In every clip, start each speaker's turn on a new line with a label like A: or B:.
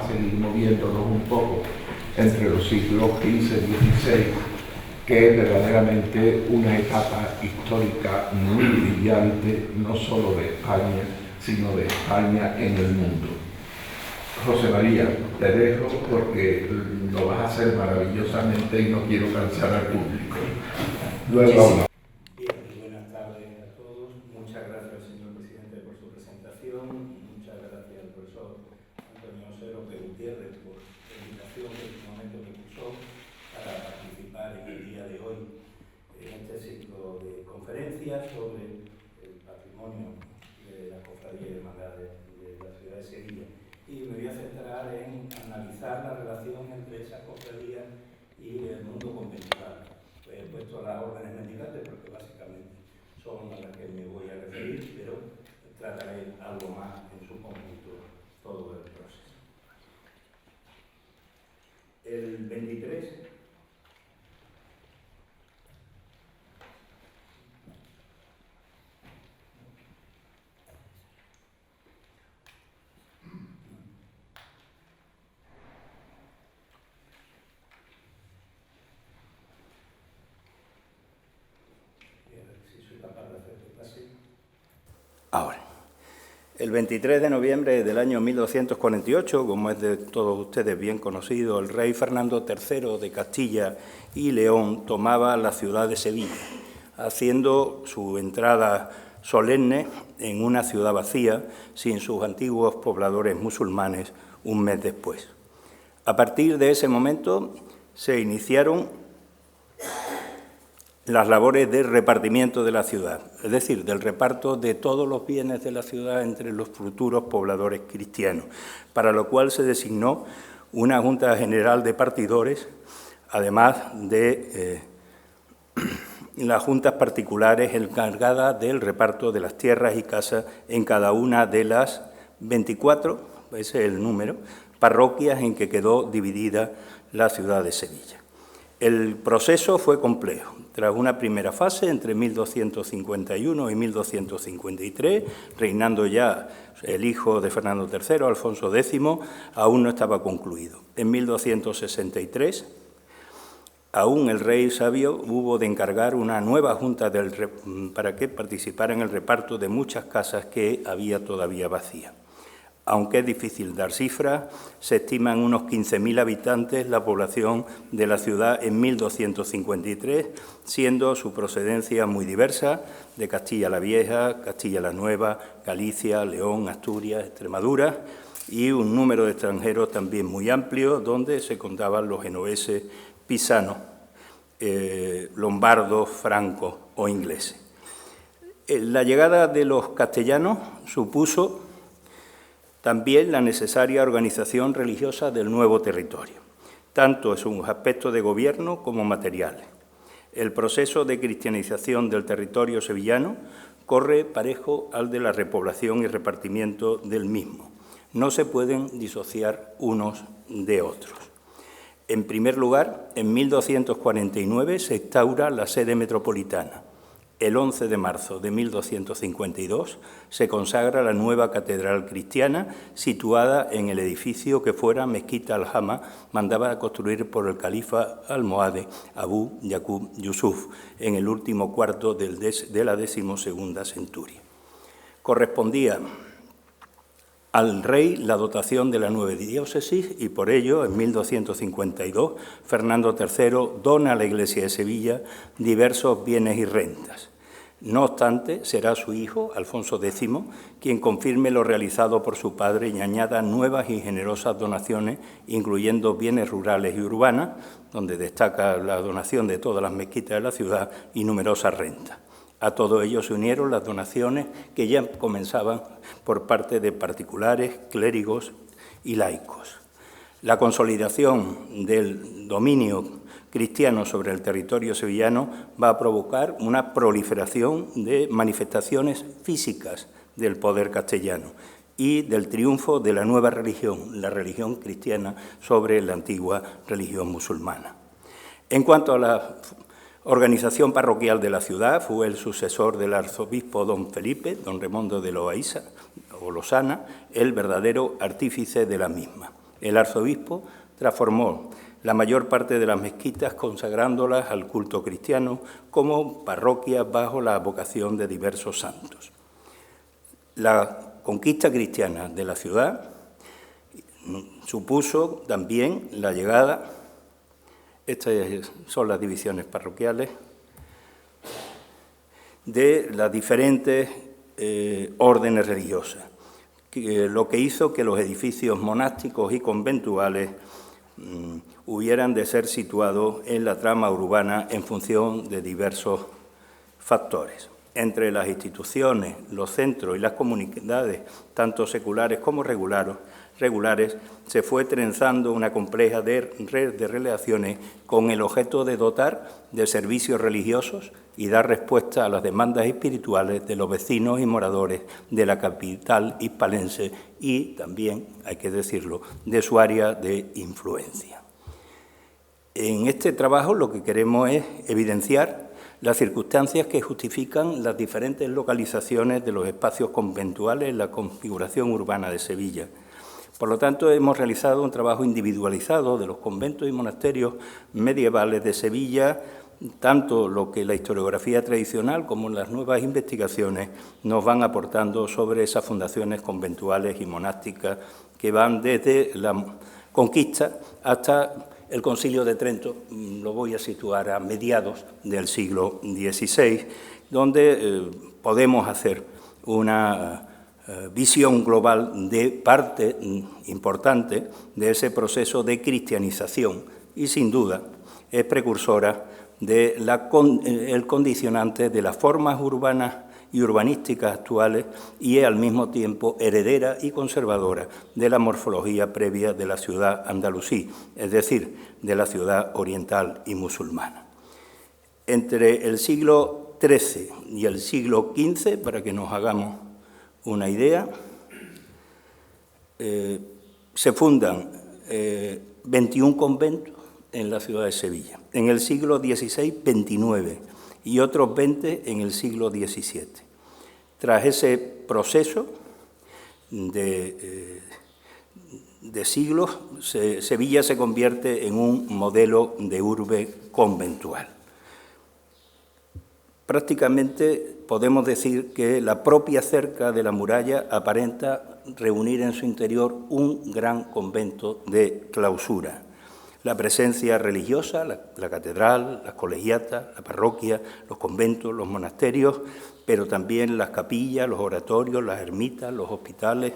A: seguir moviéndonos un poco entre los siglos XV y XVI, que es verdaderamente una etapa histórica muy brillante, no solo de España, sino de España en el mundo. José María, te dejo porque lo vas a hacer maravillosamente y no quiero cansar al público. Luego hablamos.
B: Bien, buenas tardes a todos. Muchas gracias, señor presidente, por su presentación. Muchas gracias al profesor Antonio José López Gutiérrez por la invitación que en su momento me puso para participar en el día de hoy en este ciclo de conferencias sobre el patrimonio de la Cofradía de Hermandades de la ciudad de Sevilla. Y me voy a centrar en analizar la relación entre esa cofradía y el mundo conventual. He puesto las órdenes mendicantes porque básicamente son a las que me voy a referir, pero trataré algo más en su conjunto todo el proceso. El 23 Ahora, el 23 de noviembre del año 1248, como es de todos ustedes bien conocido, el rey Fernando III de Castilla y León tomaba la ciudad de Sevilla, haciendo su entrada solemne en una ciudad vacía, sin sus antiguos pobladores musulmanes, un mes después. A partir de ese momento se iniciaron las labores de repartimiento de la ciudad, es decir, del reparto de todos los bienes de la ciudad entre los futuros pobladores cristianos, para lo cual se designó una Junta General de Partidores, además de las juntas particulares encargadas del reparto de las tierras y casas en cada una de las 24, ese es el número, parroquias en que quedó dividida la ciudad de Sevilla. El proceso fue complejo. Tras una primera fase, entre 1251 y 1253, reinando ya el hijo de Fernando III, Alfonso X, aún no estaba concluido. En 1263, aún el rey sabio hubo de encargar una nueva junta para que participara en el reparto de muchas casas que había todavía vacías. Aunque es difícil dar cifras, se estiman unos 15.000 habitantes la población de la ciudad en 1253, siendo su procedencia muy diversa, de Castilla la Vieja, Castilla la Nueva, Galicia, León, Asturias, Extremadura, y un número de extranjeros también muy amplio, donde se contaban los genoveses, pisanos, lombardos, francos o ingleses. La llegada de los castellanos supuso también la necesaria organización religiosa del nuevo territorio, tanto en sus aspectos de gobierno como materiales. El proceso de cristianización del territorio sevillano corre parejo al de la repoblación y repartimiento del mismo. No se pueden disociar unos de otros. En primer lugar, en 1249 se instaura la sede metropolitana. El 11 de marzo de 1252 se consagra la nueva catedral cristiana situada en el edificio que fuera Mezquita al-Jama, mandada a construir por el califa almohade Abu Yaqub Yusuf en el último cuarto de la 12ª centuria. Correspondía al rey la dotación de la nueva diócesis y por ello, en 1252, Fernando III dona a la Iglesia de Sevilla diversos bienes y rentas. No obstante, será su hijo, Alfonso X, quien confirme lo realizado por su padre y añada nuevas y generosas donaciones, incluyendo bienes rurales y urbanas, donde destaca la donación de todas las mezquitas de la ciudad y numerosas rentas. A todo ello se unieron las donaciones que ya comenzaban por parte de particulares, clérigos y laicos. La consolidación del dominio cristiano sobre el territorio sevillano va a provocar una proliferación de manifestaciones físicas del poder castellano y del triunfo de la nueva religión, la religión cristiana, sobre la antigua religión musulmana. En cuanto a la organización parroquial de la ciudad, fue el sucesor del arzobispo don Felipe, don Raimondo de Losana, el verdadero artífice de la misma. El arzobispo transformó la mayor parte de las mezquitas consagrándolas al culto cristiano como parroquias bajo la vocación de diversos santos. La conquista cristiana de la ciudad supuso también la llegada, estas son las divisiones parroquiales, de las diferentes órdenes religiosas, lo que hizo que los edificios monásticos y conventuales hubieran de ser situados en la trama urbana en función de diversos factores. Entre las instituciones, los centros y las comunidades, tanto seculares como regulares, se fue trenzando una compleja red de relaciones con el objeto de dotar de servicios religiosos y dar respuesta a las demandas espirituales de los vecinos y moradores de la capital hispalense y también, hay que decirlo, de su área de influencia. En este trabajo lo que queremos es evidenciar las circunstancias que justifican las diferentes localizaciones de los espacios conventuales en la configuración urbana de Sevilla. Por lo tanto, hemos realizado un trabajo individualizado de los conventos y monasterios medievales de Sevilla, tanto lo que la historiografía tradicional como las nuevas investigaciones nos van aportando sobre esas fundaciones conventuales y monásticas que van desde la conquista hasta el Concilio de Trento. Lo voy a situar a mediados del siglo XVI, donde podemos hacer una visión global de parte importante de ese proceso de cristianización y, sin duda, es precursora del condicionante de las formas urbanas y urbanísticas actuales y es al mismo tiempo heredera y conservadora de la morfología previa de la ciudad andalusí, es decir, de la ciudad oriental y musulmana. Entre el siglo XIII y el siglo XV, para que nos hagamos una idea, se fundan 21 conventos en la ciudad de Sevilla. En el siglo XVI, 29 y otros 20 en el siglo XVII. Tras ese proceso de siglos, Sevilla se convierte en un modelo de urbe conventual. Prácticamente podemos decir que la propia cerca de la muralla aparenta reunir en su interior un gran convento de clausura. La presencia religiosa, la catedral, las colegiatas, la parroquia, los conventos, los monasterios, pero también las capillas, los oratorios, las ermitas, los hospitales,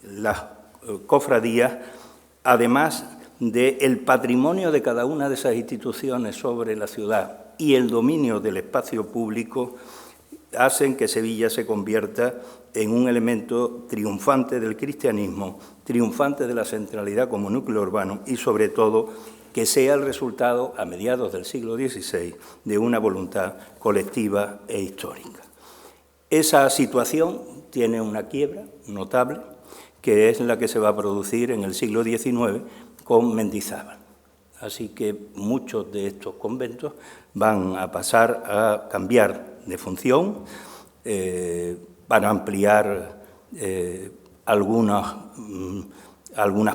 B: las cofradías, además del patrimonio de cada una de esas instituciones sobre la ciudad y el dominio del espacio público, hacen que Sevilla se convierta en un elemento triunfante del cristianismo, triunfante de la centralidad como núcleo urbano y, sobre todo, que sea el resultado, a mediados del siglo XVI, de una voluntad colectiva e histórica. Esa situación tiene una quiebra notable, que es la que se va a producir en el siglo XIX con Mendizábal. Así que muchos de estos conventos van a pasar a cambiar de función, para ampliar algunas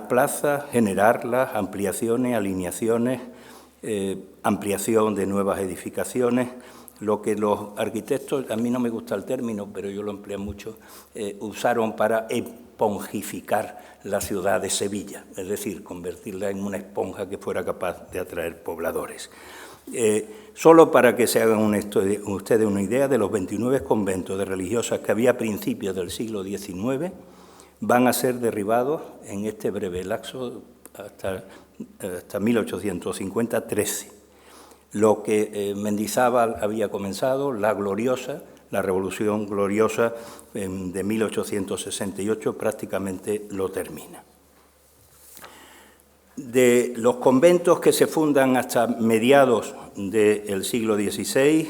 B: plazas, generarlas, ampliaciones, alineaciones, ampliación de nuevas edificaciones, lo que los arquitectos, a mí no me gusta el término, pero yo lo empleo mucho, usaron para esponjificar la ciudad de Sevilla, es decir, convertirla en una esponja que fuera capaz de atraer pobladores. Solo para que se hagan ustedes una idea, de los 29 conventos de religiosas que había a principios del siglo XIX, van a ser derribados en este breve lapso hasta 1850, 13. Lo que Mendizábal había comenzado, la Revolución Gloriosa de 1868, prácticamente lo termina. De los conventos que se fundan hasta mediados del siglo XVI,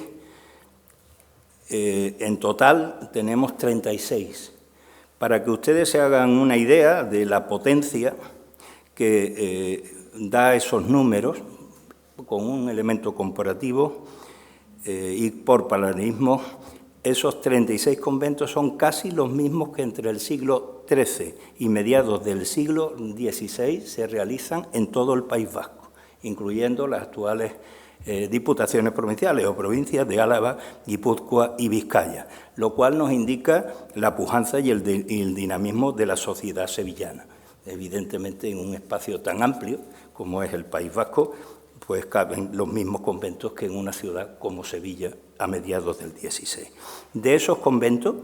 B: en total tenemos 36. Para que ustedes se hagan una idea de la potencia que da esos números, con un elemento comparativo y por paralelismo, Esos 36 conventos son casi los mismos que entre el siglo XIII y mediados del siglo XVI se realizan en todo el País Vasco, incluyendo las actuales diputaciones provinciales o provincias de Álava, Guipúzcoa y Vizcaya, lo cual nos indica la pujanza y el dinamismo de la sociedad sevillana. Evidentemente, en un espacio tan amplio como es el País Vasco, pues caben los mismos conventos que en una ciudad como Sevilla a mediados del XVI. De esos conventos,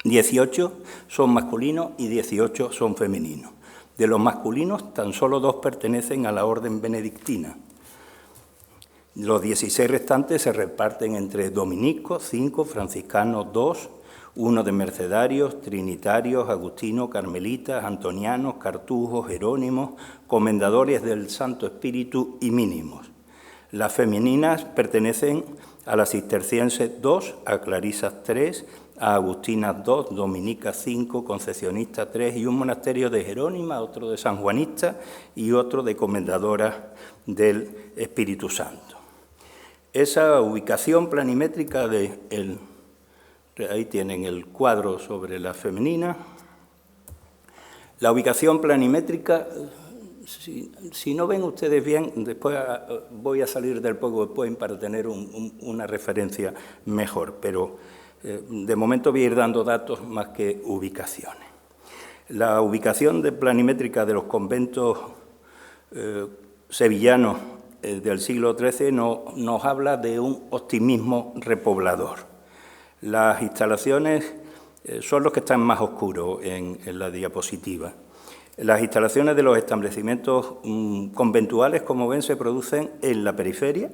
B: 18 son masculinos y 18 son femeninos. De los masculinos, tan solo 2 pertenecen a la orden benedictina. Los 16 restantes se reparten entre dominicos, 5, franciscanos, 2, 1 de mercedarios, trinitarios, agustinos, carmelitas, antonianos, cartujos, jerónimos, comendadores del Santo Espíritu y mínimos. Las femeninas pertenecen a las cistercienses 2, a clarisas 3, a agustinas 2, dominicas 5, concesionistas 3 y un monasterio de jerónimas, otro de sanjuanistas y otro de comendadoras del Espíritu Santo. Esa ubicación planimétrica ahí tienen el cuadro sobre la femenina. La ubicación planimétrica, si no ven ustedes bien, después voy a salir del PowerPoint para tener una referencia mejor, pero de momento voy a ir dando datos más que ubicaciones. La ubicación planimétrica de los conventos sevillanos del siglo XIII nos habla de un optimismo repoblador. Las instalaciones son los que están más oscuros en la diapositiva. Las instalaciones de los establecimientos conventuales, como ven, se producen en la periferia,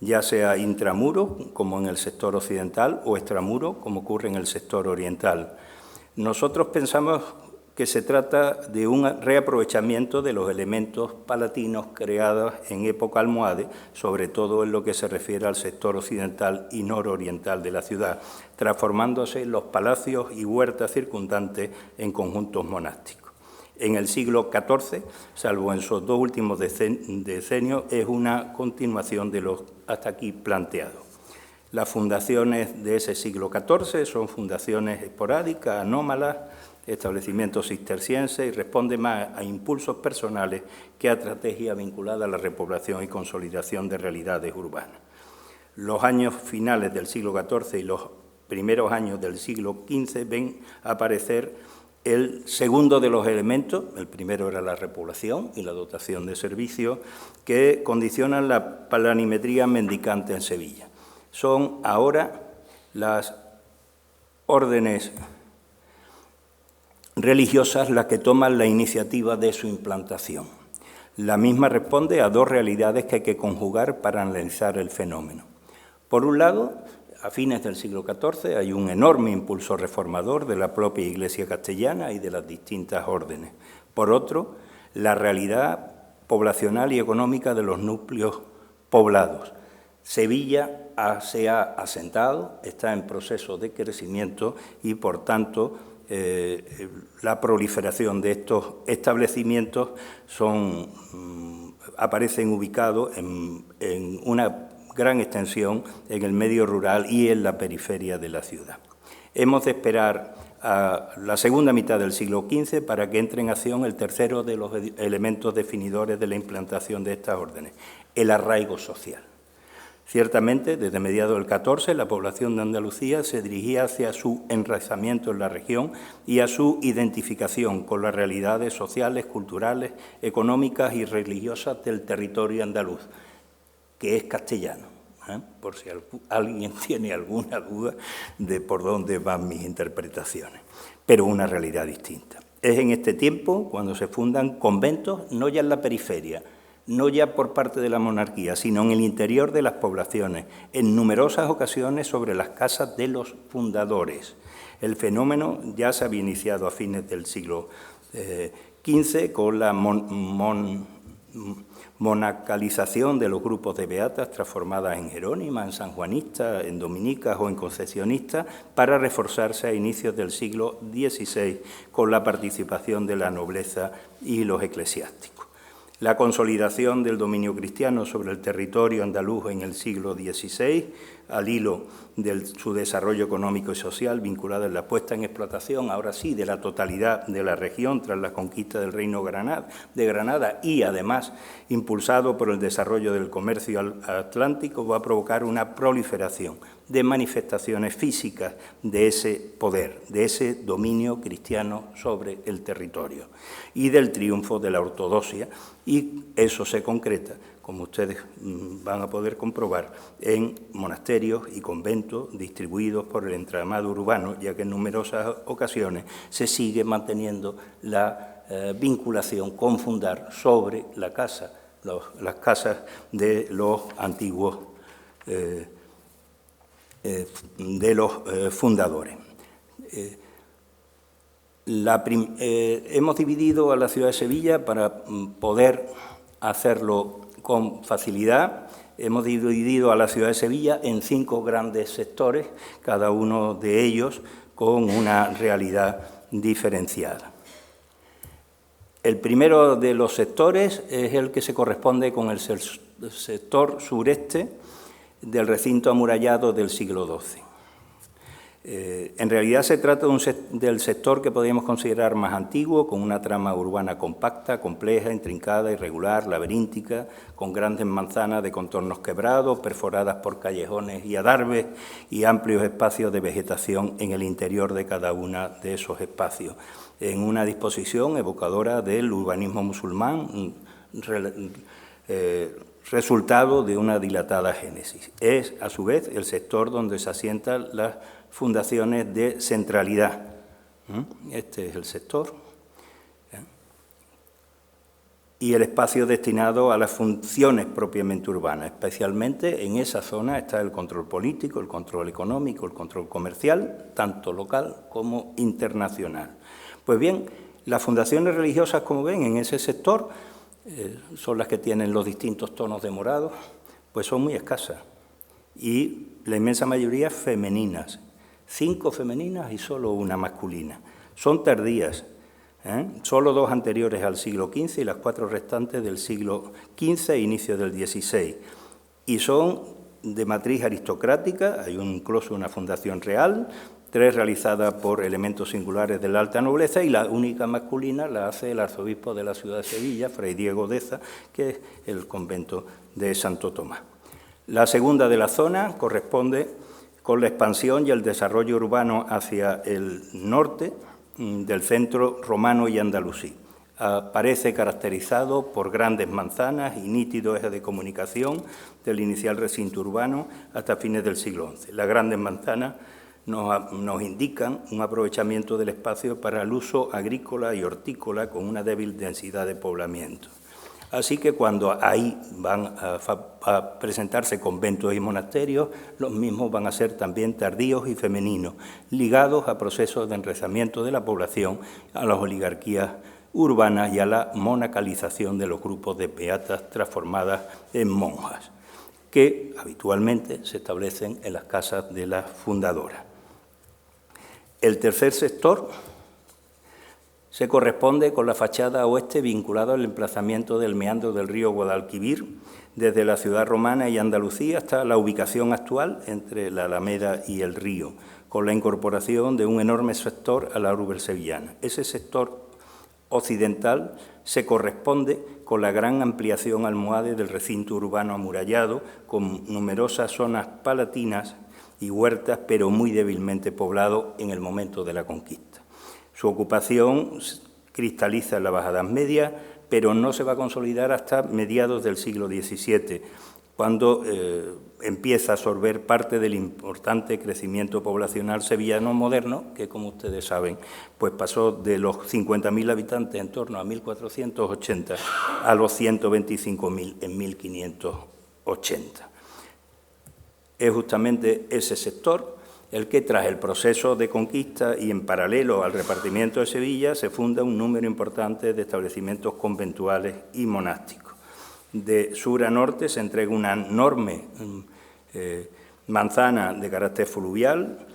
B: ya sea intramuro, como en el sector occidental, o extramuro, como ocurre en el sector oriental. Nosotros pensamos que se trata de un reaprovechamiento de los elementos palatinos creados en época almohade, sobre todo en lo que se refiere al sector occidental y nororiental de la ciudad, transformándose los palacios y huertas circundantes en conjuntos monásticos. En el siglo XIV, salvo en sus 2 últimos decenios, es una continuación de los hasta aquí planteados. Las fundaciones de ese siglo XIV son fundaciones esporádicas, anómalas, establecimientos cistercienses y responde más a impulsos personales que a estrategia vinculada a la repoblación y consolidación de realidades urbanas. Los años finales del siglo XIV y los primeros años del siglo XV ven aparecer el segundo de los elementos, el primero era la repoblación y la dotación de servicios, que condicionan la planimetría mendicante en Sevilla. Son ahora las órdenes religiosas las que toman la iniciativa de su implantación. La misma responde a 2 realidades que hay que conjugar para analizar el fenómeno. Por un lado, a fines del siglo XIV hay un enorme impulso reformador de la propia Iglesia castellana y de las distintas órdenes. Por otro, la realidad poblacional y económica de los núcleos poblados. Sevilla se ha asentado, está en proceso de crecimiento y, por tanto, la proliferación de estos establecimientos aparecen ubicados en una gran extensión en el medio rural y en la periferia de la ciudad. Hemos de esperar a la segunda mitad del siglo XV para que entre en acción el tercero de los elementos definidores de la implantación de estas órdenes, el arraigo social. Ciertamente, desde mediados del XIV, la población de Andalucía se dirigía hacia su enraizamiento en la región y a su identificación con las realidades sociales, culturales, económicas y religiosas del territorio andaluz, que es castellano, por si alguien tiene alguna duda de por dónde van mis interpretaciones, pero una realidad distinta. Es en este tiempo cuando se fundan conventos, no ya en la periferia, no ya por parte de la monarquía, sino en el interior de las poblaciones, en numerosas ocasiones sobre las casas de los fundadores. El fenómeno ya se había iniciado a fines del siglo XV con la monacalización de los grupos de beatas transformadas en jerónimas, en sanjuanistas, en dominicas o en concesionistas, para reforzarse a inicios del siglo XVI con la participación de la nobleza y los eclesiásticos. la consolidación del dominio cristiano sobre el territorio andaluz en el siglo XVI, al hilo de su desarrollo económico y social, vinculado en la puesta en explotación, ahora sí, de la totalidad de la región tras la conquista del Reino de Granada y, además, impulsado por el desarrollo del comercio atlántico, va a provocar una proliferación de manifestaciones físicas de ese poder, de ese dominio cristiano sobre el territorio y del triunfo de la ortodoxia, y eso se concreta, como ustedes van a poder comprobar, en monasterios y conventos distribuidos por el entramado urbano, ya que en numerosas ocasiones se sigue manteniendo la vinculación con fundar sobre la casa, las casas de los antiguos fundadores. Hemos dividido a la ciudad de Sevilla para poder hacerlo con facilidad. Hemos dividido a la ciudad de Sevilla en 5 grandes sectores, cada uno de ellos con una realidad diferenciada. El primero de los sectores es el que se corresponde con el sector sureste del recinto amurallado del siglo XII. En realidad se trata del sector que podríamos considerar más antiguo, con una trama urbana compacta, compleja, intrincada, irregular, laberíntica, con grandes manzanas de contornos quebrados, perforadas por callejones y adarves y amplios espacios de vegetación en el interior de cada uno de esos espacios, en una disposición evocadora del urbanismo musulmán, resultado de una dilatada génesis. Es, a su vez, el sector donde se asientan las fundaciones de centralidad. Este es el sector. Y el espacio destinado a las funciones propiamente urbanas. Especialmente en esa zona está el control político, el control económico, el control comercial, tanto local como internacional. Pues bien, las fundaciones religiosas, como ven, en ese sector son las que tienen los distintos tonos de morado, pues son muy escasas. Y la inmensa mayoría femeninas. 5 femeninas y solo una masculina. Son tardías, solo 2 anteriores al siglo XV y las 4 restantes del siglo XV e inicio del XVI. Y son de matriz aristocrática, hay incluso una fundación real, 3 realizadas por elementos singulares de la alta nobleza, y la única masculina la hace el arzobispo de la ciudad de Sevilla, Fray Diego Deza, que es el convento de Santo Tomás. La segunda de la zona corresponde con la expansión y el desarrollo urbano hacia el norte del centro romano y andalusí. Aparece caracterizado por grandes manzanas y nítidos ejes de comunicación del inicial recinto urbano hasta fines del siglo XI. Las grandes manzanas nos indican un aprovechamiento del espacio para el uso agrícola y hortícola con una débil densidad de poblamiento. Así que cuando ahí van a presentarse conventos y monasterios, los mismos van a ser también tardíos y femeninos, ligados a procesos de enraizamiento de la población, a las oligarquías urbanas y a la monacalización de los grupos de beatas transformadas en monjas, que habitualmente se establecen en las casas de las fundadoras. El tercer sector se corresponde con la fachada oeste vinculada al emplazamiento del meandro del río Guadalquivir, desde la ciudad romana y Andalucía hasta la ubicación actual entre la Alameda y el río, con la incorporación de un enorme sector a la urbe sevillana. Ese sector occidental se corresponde con la gran ampliación almohade del recinto urbano amurallado, con numerosas zonas palatinas y huertas, pero muy débilmente poblado en el momento de la conquista. Su ocupación cristaliza en la Baja Edad Media, pero no se va a consolidar hasta mediados del siglo XVII, cuando empieza a absorber parte del importante crecimiento poblacional sevillano moderno, que, como ustedes saben, pues pasó de los 50.000 habitantes en torno a 1480 a los 125.000 en 1580. Es justamente ese sector el que, tras el proceso de conquista y en paralelo al repartimiento de Sevilla, se funda un número importante de establecimientos conventuales y monásticos. De sur a norte se entrega una enorme manzana de carácter fluvial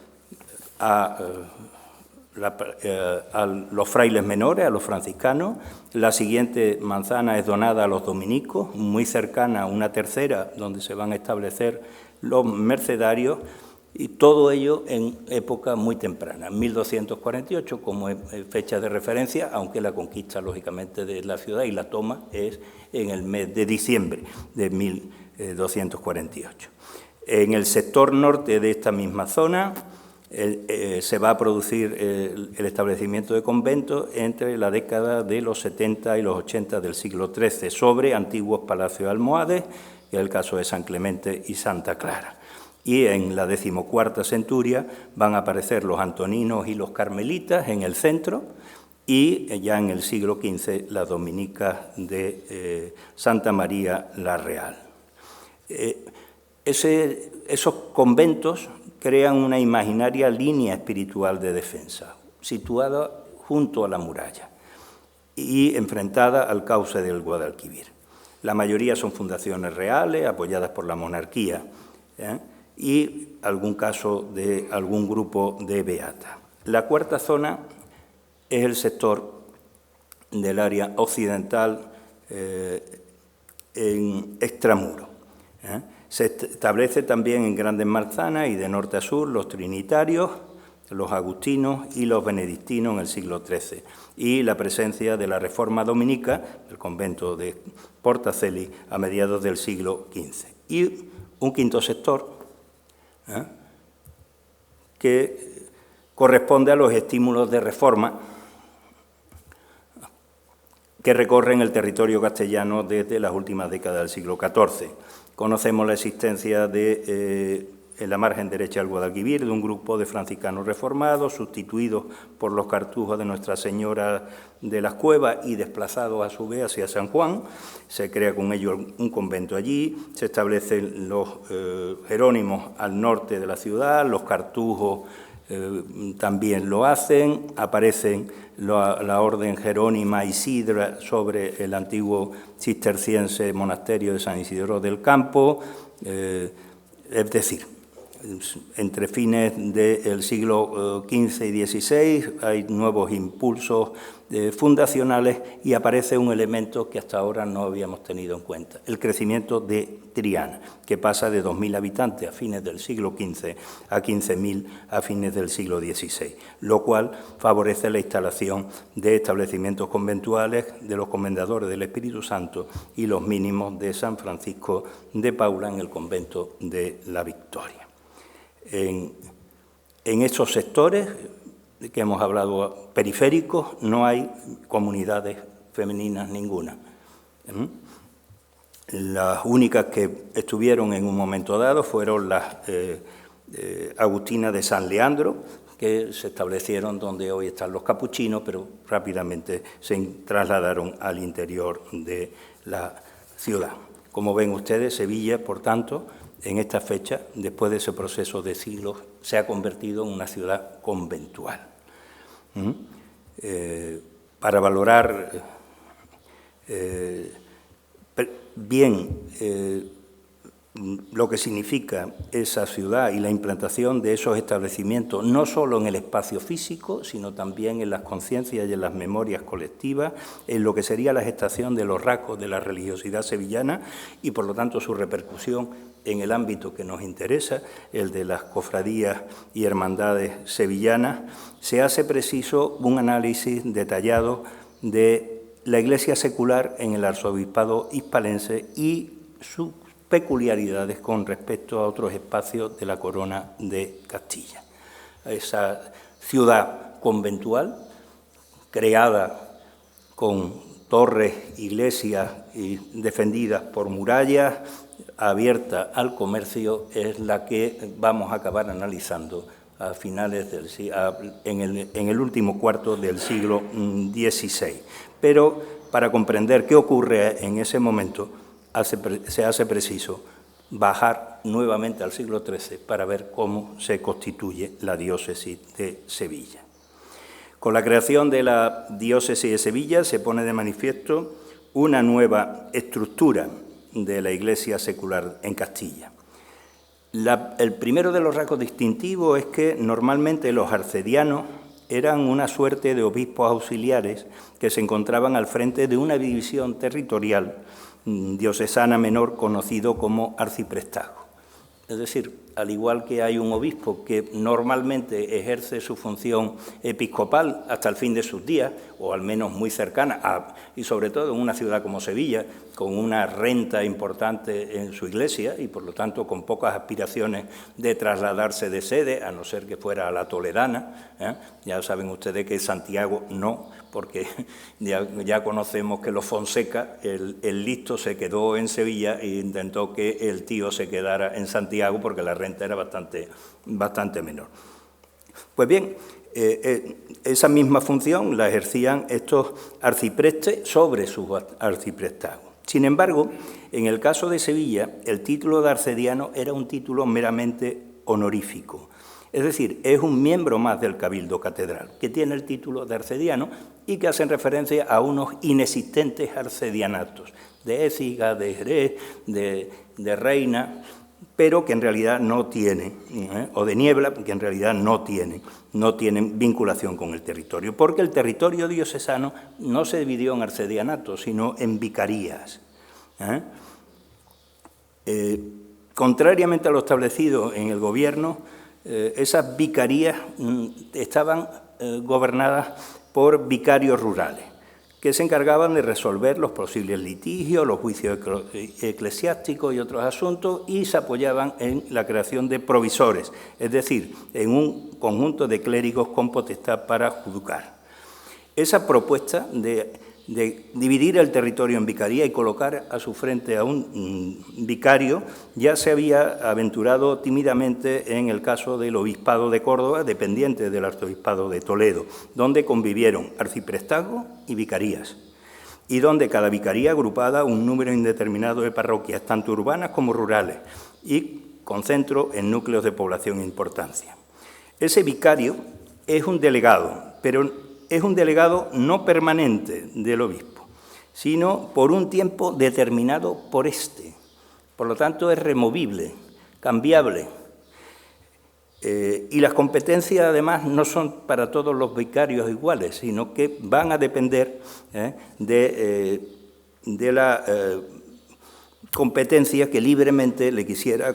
B: a los frailes menores, a los franciscanos. La siguiente manzana es donada a los dominicos, muy cercana a una tercera, donde se van a establecer los mercedarios, y todo ello en época muy temprana, 1248 como fecha de referencia, aunque la conquista, lógicamente, de la ciudad y la toma es en el mes de diciembre de 1248. En el sector norte de esta misma zona se va a producir el establecimiento de conventos entre la década de los 70 y los 80 del siglo XIII, sobre antiguos palacios almohades, que es el caso de San Clemente y Santa Clara. Y en la 14ª centuria van a aparecer los antoninos y los carmelitas en el centro, y ya en el siglo XV las dominicas de Santa María la Real. Esos conventos crean una imaginaria línea espiritual de defensa, situada junto a la muralla y enfrentada al cauce del Guadalquivir. La mayoría son fundaciones reales, apoyadas por la monarquía, y algún caso de algún grupo de beatas. La cuarta zona es el sector del área occidental en extramuro. Se establece también en grandes manzanas y de norte a sur los trinitarios, los agustinos y los benedictinos en el siglo XIII, y la presencia de la Reforma Dominica, el convento de Portacelli, a mediados del siglo XV. Y un quinto sector que corresponde a los estímulos de reforma que recorren el territorio castellano desde las últimas décadas del siglo XIV. Conocemos la existencia en la margen derecha del Guadalquivir de un grupo de franciscanos reformados, sustituidos por los cartujos de Nuestra Señora de las Cuevas y desplazados a su vez hacia San Juan. Se crea con ellos un convento allí, se establecen los jerónimos al norte de la ciudad, los cartujos también lo hacen, aparecen la orden jerónima Isidra sobre el antiguo cisterciense monasterio de San Isidro del Campo, es decir, entre fines del siglo XV y XVI hay nuevos impulsos fundacionales y aparece un elemento que hasta ahora no habíamos tenido en cuenta, el crecimiento de Triana, que pasa de 2.000 habitantes a fines del siglo XV a 15.000 a fines del siglo XVI, lo cual favorece la instalación de establecimientos conventuales de los comendadores del Espíritu Santo y los mínimos de San Francisco de Paula en el convento de la Victoria. En esos sectores que hemos hablado periféricos no hay comunidades femeninas ninguna. Las únicas que estuvieron en un momento dado fueron las agustinas de San Leandro, que se establecieron donde hoy están los capuchinos, pero rápidamente se trasladaron al interior de la ciudad. Como ven ustedes, Sevilla, por tanto, en esta fecha, después de ese proceso de siglos, se ha convertido en una ciudad conventual. Para valorar bien lo que significa esa ciudad y la implantación de esos establecimientos, no solo en el espacio físico, sino también en las conciencias y en las memorias colectivas, en lo que sería la gestación de los rasgos de la religiosidad sevillana y, por lo tanto, su repercusión en el ámbito que nos interesa, el de las cofradías y hermandades sevillanas, se hace preciso un análisis detallado de la Iglesia secular en el arzobispado hispalense y sus peculiaridades con respecto a otros espacios de la corona de Castilla. Esa ciudad conventual, creada con torres, iglesias y defendidas por murallas, abierta al comercio, es la que vamos a acabar analizando a finales en el último cuarto del siglo XVI. Pero para comprender qué ocurre en ese momento, se hace preciso bajar nuevamente al siglo XIII para ver cómo se constituye la diócesis de Sevilla. Con la creación de la diócesis de Sevilla se pone de manifiesto una nueva estructura de la Iglesia secular en Castilla. El primero de los rasgos distintivos es que normalmente los arcedianos eran una suerte de obispos auxiliares que se encontraban al frente de una división territorial diocesana menor conocido como arciprestazgo. Es decir, al igual que hay un obispo que normalmente ejerce su función episcopal hasta el fin de sus días, o al menos muy cercana, y sobre todo en una ciudad como Sevilla, con una renta importante en su iglesia y por lo tanto con pocas aspiraciones de trasladarse de sede, a no ser que fuera a la toledana. Ya saben ustedes que Santiago no, porque ya conocemos que los Fonseca, el listo se quedó en Sevilla e intentó que el tío se quedara en Santiago porque la renta era bastante menor. Pues bien, esa misma función la ejercían estos arciprestes sobre sus arciprestazgos. Sin embargo, en el caso de Sevilla, el título de arcediano era un título meramente honorífico. Es decir, es un miembro más del Cabildo Catedral, que tiene el título de arcediano y que hacen referencia a unos inexistentes arcedianatos, de Écija, de Jerez, de Reina, pero que en realidad no tienen, o de Niebla, que en realidad no tienen vinculación con el territorio, porque el territorio diocesano no se dividió en arcedianatos, sino en vicarías. Contrariamente a lo establecido en el gobierno, esas vicarías estaban gobernadas por vicarios rurales, que se encargaban de resolver los posibles litigios, los juicios eclesiásticos y otros asuntos, y se apoyaban en la creación de provisores, es decir, en un conjunto de clérigos con potestad para juzgar. Esa propuesta de dividir el territorio en vicaría y colocar a su frente a un vicario ya se había aventurado tímidamente en el caso del Obispado de Córdoba, dependiente del Arzobispado de Toledo, donde convivieron arciprestazgos y vicarías, y donde cada vicaría agrupada un número indeterminado de parroquias, tanto urbanas como rurales, y con centro en núcleos de población e importancia. Ese vicario es un delegado, pero es un delegado no permanente del obispo, sino por un tiempo determinado por éste. Por lo tanto, es removible, cambiable. Y las competencias, además, no son para todos los vicarios iguales, sino que van a depender de la competencia que libremente le quisiera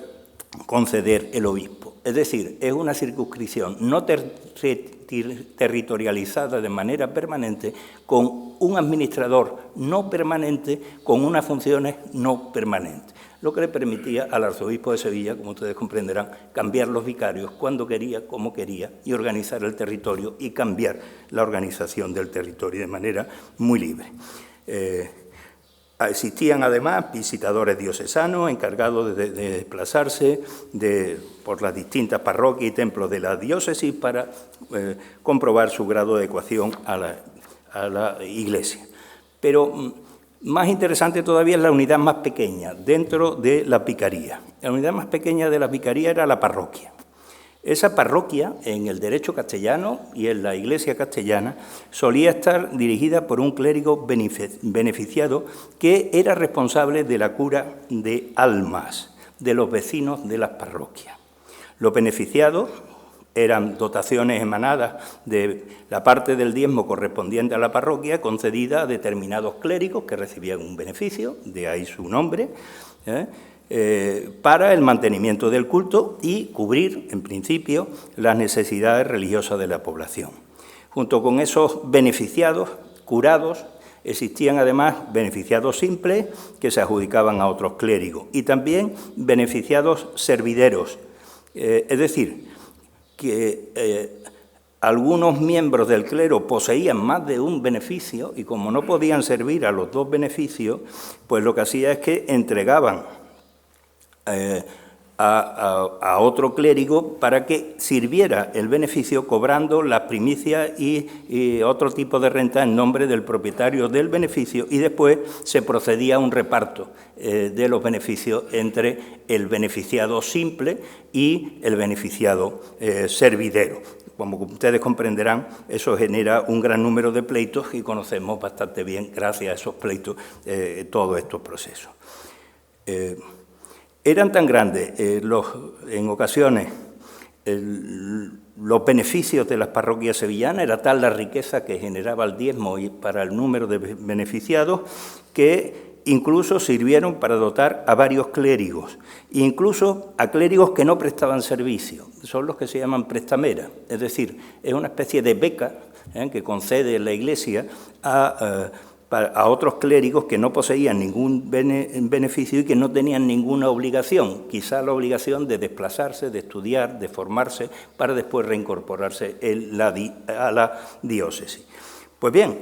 B: conceder el obispo. Es decir, es una circunscripción no territorializada de manera permanente, con un administrador no permanente, con unas funciones no permanentes, lo que le permitía al arzobispo de Sevilla, como ustedes comprenderán, cambiar los vicarios cuando quería, como quería, y organizar el territorio y cambiar la organización del territorio de manera muy libre. Existían además visitadores diocesanos encargados de desplazarse por las distintas parroquias y templos de la diócesis para comprobar su grado de adecuación a la Iglesia. Pero más interesante todavía es la unidad más pequeña dentro de la vicaría. La unidad más pequeña de la vicaría era la parroquia. Esa parroquia, en el derecho castellano y en la Iglesia castellana, solía estar dirigida por un clérigo beneficiado que era responsable de la cura de almas de los vecinos de las parroquias. Los beneficiados eran dotaciones emanadas de la parte del diezmo correspondiente a la parroquia, concedida a determinados clérigos que recibían un beneficio, de ahí su nombre, para el mantenimiento del culto y cubrir, en principio, las necesidades religiosas de la población. Junto con esos beneficiados, curados, existían además beneficiados simples que se adjudicaban a otros clérigos y también beneficiados servideros, es decir, que algunos miembros del clero poseían más de un beneficio y como no podían servir a los dos beneficios, pues lo que hacía es que entregaban a otro clérigo para que sirviera el beneficio cobrando las primicias y otro tipo de renta en nombre del propietario del beneficio y después se procedía a un reparto de los beneficios entre el beneficiado simple y el beneficiado servidero. Como ustedes comprenderán, eso genera un gran número de pleitos y conocemos bastante bien, gracias a esos pleitos, todos estos procesos. Eran tan grandes en ocasiones los beneficios de las parroquias sevillanas, era tal la riqueza que generaba el diezmo y para el número de beneficiados, que incluso sirvieron para dotar a varios clérigos, incluso a clérigos que no prestaban servicio, son los que se llaman prestameras, es decir, es una especie de beca que concede la Iglesia a otros clérigos que no poseían ningún beneficio y que no tenían ninguna obligación, quizá la obligación de desplazarse, de estudiar, de formarse, para después reincorporarse a la diócesis. Pues bien,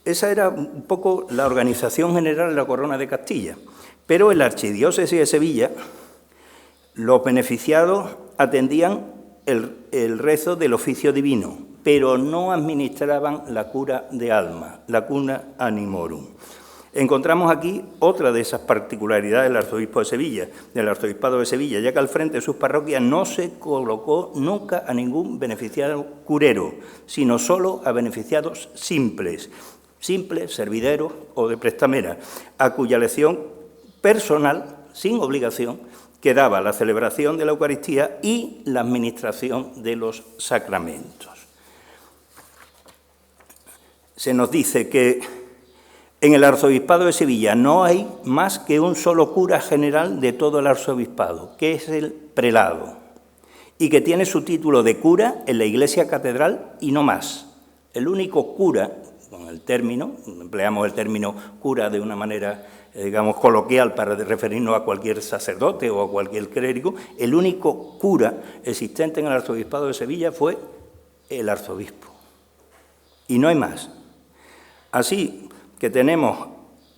B: esa era un poco la organización general de la Corona de Castilla, pero en la Archidiócesis de Sevilla los beneficiados atendían el rezo del oficio divino, pero no administraban la cura de alma, la cura animorum. Encontramos aquí otra de esas particularidades del arzobispo de Sevilla, del arzobispado de Sevilla, ya que al frente de sus parroquias no se colocó nunca a ningún beneficiado curero, sino solo a beneficiados simples, servideros o de prestamera, a cuya elección personal, sin obligación, quedaba la celebración de la Eucaristía y la administración de los sacramentos. Se nos dice que en el arzobispado de Sevilla no hay más que un solo cura general de todo el arzobispado, que es el prelado, y que tiene su título de cura en la iglesia catedral y no más. El único cura, con el término, empleamos el término cura de una manera, digamos, coloquial para referirnos a cualquier sacerdote o a cualquier clérigo, el único cura existente en el arzobispado de Sevilla fue el arzobispo. Y no hay más. Así que tenemos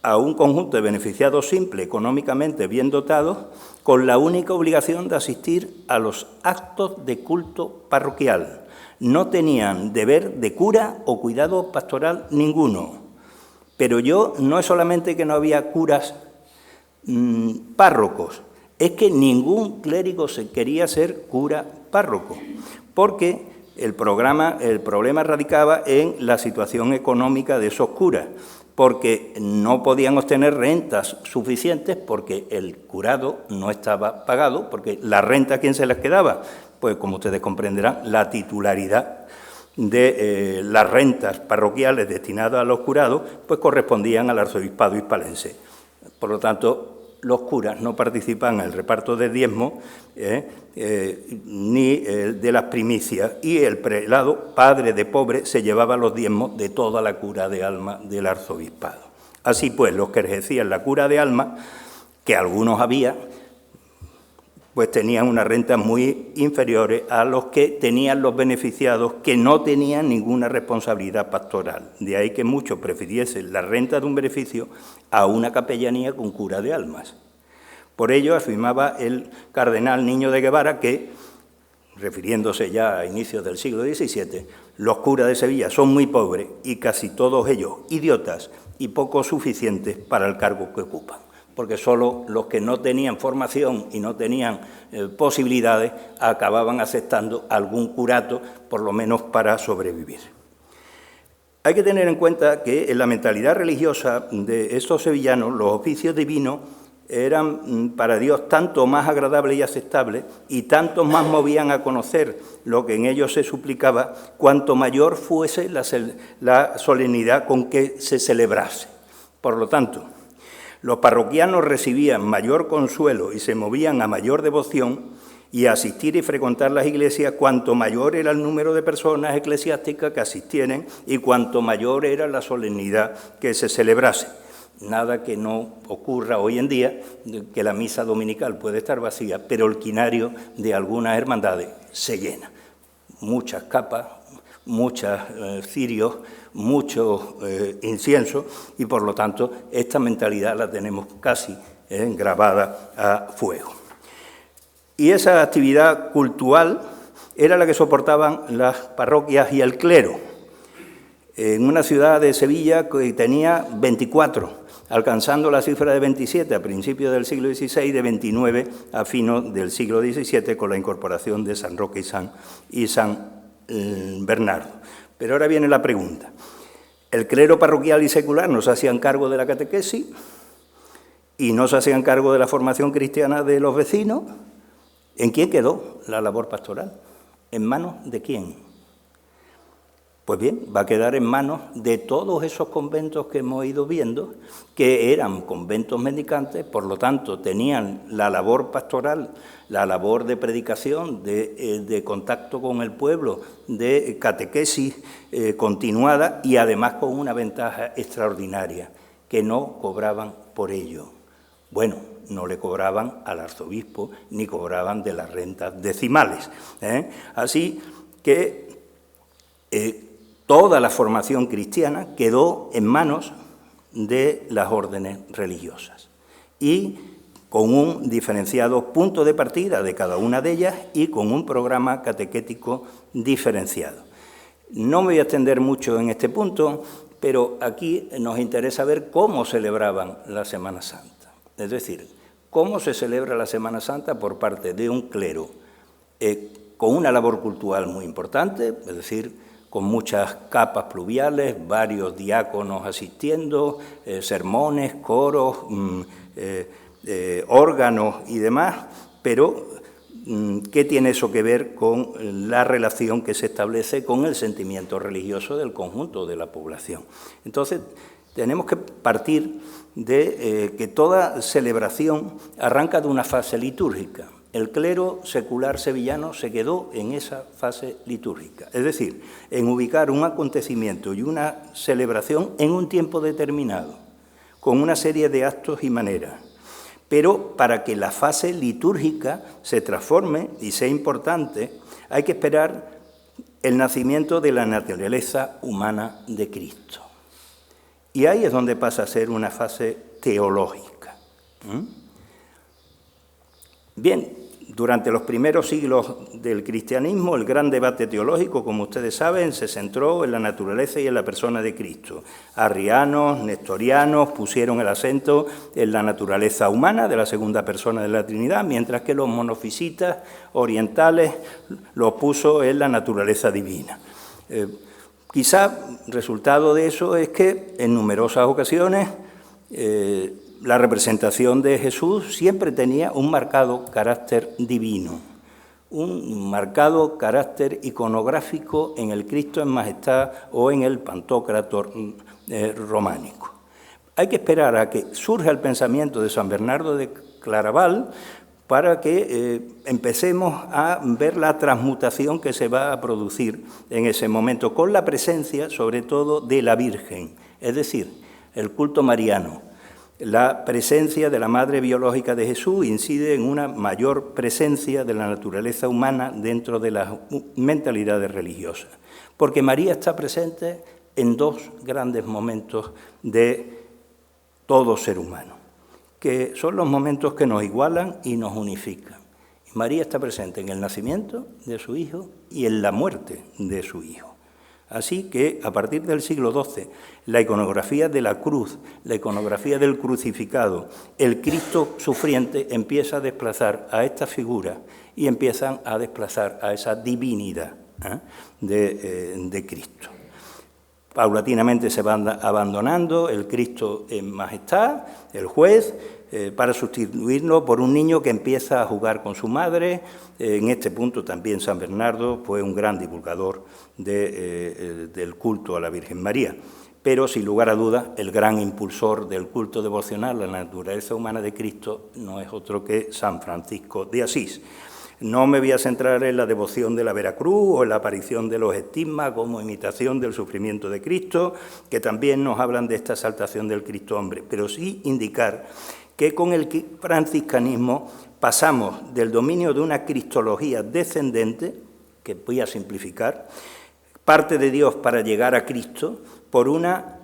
B: a un conjunto de beneficiados simples, económicamente bien dotados, con la única obligación de asistir a los actos de culto parroquial. No tenían deber de cura o cuidado pastoral ninguno. Pero no es solamente que no había curas párrocos, es que ningún clérigo se quería ser cura párroco, porque el problema radicaba en la situación económica de esos curas, porque no podían obtener rentas suficientes porque el curado no estaba pagado, porque la renta, ¿a quién se les quedaba? Pues, como ustedes comprenderán, la titularidad de las rentas parroquiales destinadas a los curados, pues correspondían al arzobispado hispalense. Por lo tanto, los curas no participan en el reparto de diezmo ni de las primicias, y el prelado, padre de pobre, se llevaba los diezmos de toda la cura de alma del arzobispado. Así pues, los que ejercían la cura de alma, que algunos había, pues tenían unas rentas muy inferiores a los que tenían los beneficiados que no tenían ninguna responsabilidad pastoral. De ahí que muchos prefiriesen la renta de un beneficio a una capellanía con cura de almas. Por ello afirmaba el cardenal Niño de Guevara que, refiriéndose ya a inicios del siglo XVII, los curas de Sevilla son muy pobres y casi todos ellos idiotas y poco suficientes para el cargo que ocupan, porque solo los que no tenían formación y no tenían posibilidades acababan aceptando algún curato, por lo menos para sobrevivir. Hay que tener en cuenta que en la mentalidad religiosa de estos sevillanos los oficios divinos eran para Dios tanto más agradables y aceptables y tanto más movían a conocer lo que en ellos se suplicaba, cuanto mayor fuese la solemnidad con que se celebrase. Por lo tanto, los parroquianos recibían mayor consuelo y se movían a mayor devoción y a asistir y frecuentar las iglesias cuanto mayor era el número de personas eclesiásticas que asistieran y cuanto mayor era la solemnidad que se celebrase. Nada que no ocurra hoy en día, que la misa dominical puede estar vacía, pero el quinario de algunas hermandades se llena. Muchas capas, muchos cirios, mucho incienso, y por lo tanto esta mentalidad la tenemos casi grabada a fuego. Y esa actividad cultural era la que soportaban las parroquias y el clero. En una ciudad de Sevilla que tenía 24, alcanzando la cifra de 27 a principios del siglo XVI y de 29 a fines del siglo XVII con la incorporación de San Roque y San Bernardo. Pero ahora viene la pregunta. El clero parroquial y secular no se hacían cargo de la catequesis y no se hacían cargo de la formación cristiana de los vecinos. ¿En quién quedó la labor pastoral? ¿En manos de quién? Pues bien, va a quedar en manos de todos esos conventos que hemos ido viendo, que eran conventos mendicantes, por lo tanto tenían la labor pastoral, la labor de predicación, de contacto con el pueblo, de catequesis continuada y además con una ventaja extraordinaria, que no cobraban por ello. Bueno, no le cobraban al arzobispo ni cobraban de las rentas decimales. Así que toda la formación cristiana quedó en manos de las órdenes religiosas y con un diferenciado punto de partida de cada una de ellas y con un programa catequético diferenciado. No me voy a extender mucho en este punto, pero aquí nos interesa ver cómo celebraban la Semana Santa. Es decir, cómo se celebra la Semana Santa por parte de un clero con una labor cultural muy importante, es decir, con muchas capas pluviales, varios diáconos asistiendo, sermones, coros, órganos y demás, pero ¿qué tiene eso que ver con la relación que se establece con el sentimiento religioso del conjunto de la población? Entonces, tenemos que partir de que toda celebración arranca de una fase litúrgica. El clero secular sevillano se quedó en esa fase litúrgica, es decir, en ubicar un acontecimiento y una celebración en un tiempo determinado, con una serie de actos y maneras. Pero para que la fase litúrgica se transforme y sea importante, hay que esperar el nacimiento de la naturaleza humana de Cristo. Y ahí es donde pasa a ser una fase teológica. Bien, durante los primeros siglos del cristianismo, el gran debate teológico, como ustedes saben, se centró en la naturaleza y en la persona de Cristo. Arrianos, nestorianos pusieron el acento en la naturaleza humana de la segunda persona de la Trinidad, mientras que los monofisitas orientales lo puso en la naturaleza divina. Quizá resultado de eso es que en numerosas ocasiones la representación de Jesús siempre tenía un marcado carácter divino, un marcado carácter iconográfico en el Cristo en Majestad o en el Pantocrátor románico. Hay que esperar a que surja el pensamiento de San Bernardo de Claraval para que empecemos a ver la transmutación que se va a producir en ese momento, con la presencia, sobre todo, de la Virgen, es decir, el culto mariano. La presencia de la madre biológica de Jesús incide en una mayor presencia de la naturaleza humana dentro de las mentalidades religiosas, porque María está presente en dos grandes momentos de todo ser humano, que son los momentos que nos igualan y nos unifican. Y María está presente en el nacimiento de su Hijo y en la muerte de su Hijo. Así que, a partir del siglo XII, la iconografía de la cruz, la iconografía del crucificado, el Cristo sufriente empieza a desplazar a esta figura y empiezan a desplazar a esa divinidad de Cristo. Paulatinamente se va abandonando el Cristo en majestad, el juez, para sustituirlo por un niño que empieza a jugar con su madre. En este punto también San Bernardo fue un gran divulgador del culto a la Virgen María, pero sin lugar a dudas el gran impulsor del culto devocional a la naturaleza humana de Cristo no es otro que San Francisco de Asís. No me voy a centrar en la devoción de la Veracruz o en la aparición de los estigmas como imitación del sufrimiento de Cristo, que también nos hablan de esta exaltación del Cristo hombre, pero sí indicar que con el franciscanismo pasamos del dominio de una cristología descendente, que voy a simplificar, parte de Dios para llegar a Cristo, por una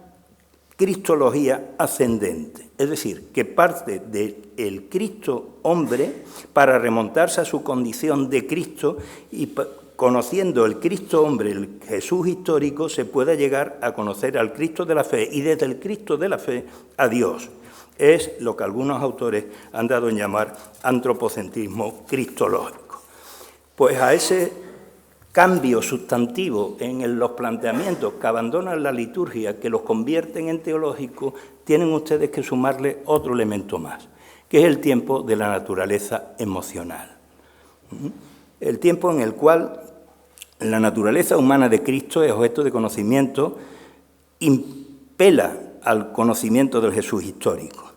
B: cristología ascendente, es decir, que parte del Cristo hombre para remontarse a su condición de Cristo y conociendo el Cristo hombre, el Jesús histórico, se puede llegar a conocer al Cristo de la fe y desde el Cristo de la fe a Dios. Es lo que algunos autores han dado en llamar antropocentrismo cristológico. Pues a ese cambio sustantivo en los planteamientos que abandonan la liturgia, que los convierten en teológicos, tienen ustedes que sumarle otro elemento más, que es el tiempo de la naturaleza emocional. El tiempo en el cual La naturaleza humana de Cristo es objeto de conocimiento, impela al conocimiento del Jesús histórico.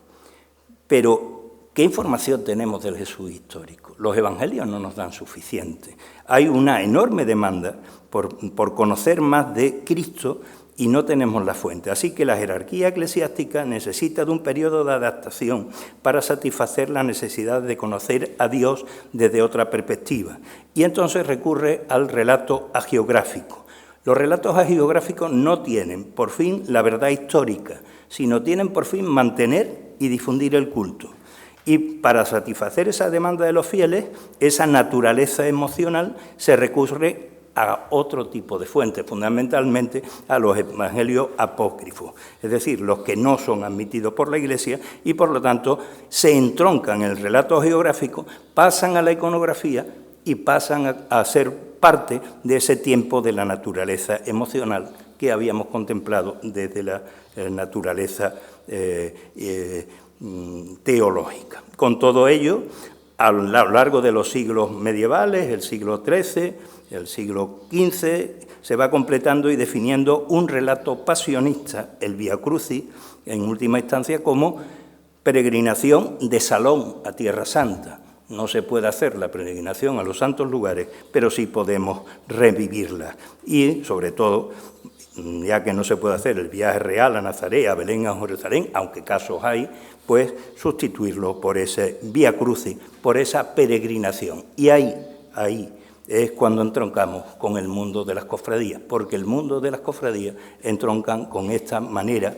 B: Pero, ¿qué información tenemos del Jesús histórico? Los evangelios no nos dan suficiente. Hay una enorme demanda por conocer más de Cristo y no tenemos la fuente. Así que la jerarquía eclesiástica necesita de un periodo de adaptación para satisfacer la necesidad de conocer a Dios desde otra perspectiva. Y entonces recurre al relato hagiográfico. Los relatos hagiográficos no tienen por fin la verdad histórica, sino tienen por fin mantener y difundir el culto. Y para satisfacer esa demanda de los fieles, esa naturaleza emocional, se recurre a otro tipo de fuentes, fundamentalmente a los evangelios apócrifos, es decir, los que no son admitidos por la Iglesia y, por lo tanto, se entroncan en el relato geográfico, pasan a la iconografía y pasan a ser parte de ese tiempo de la naturaleza emocional que habíamos contemplado desde la naturaleza teológica. Con todo ello, a lo largo de los siglos medievales, el siglo XIII, el siglo XV, se va completando y definiendo un relato pasionista, el Vía Crucis, en última instancia, como peregrinación de salón a Tierra Santa. No se puede hacer la peregrinación a los santos lugares, pero sí podemos revivirla. Y, sobre todo, ya que no se puede hacer el viaje real a Nazaret, a Belén, a Jerusalén, aunque casos hay, pues sustituirlo por ese Vía Crucis, por esa peregrinación. Y ahí es cuando entroncamos con el mundo de las cofradías, porque el mundo de las cofradías entroncan con esta manera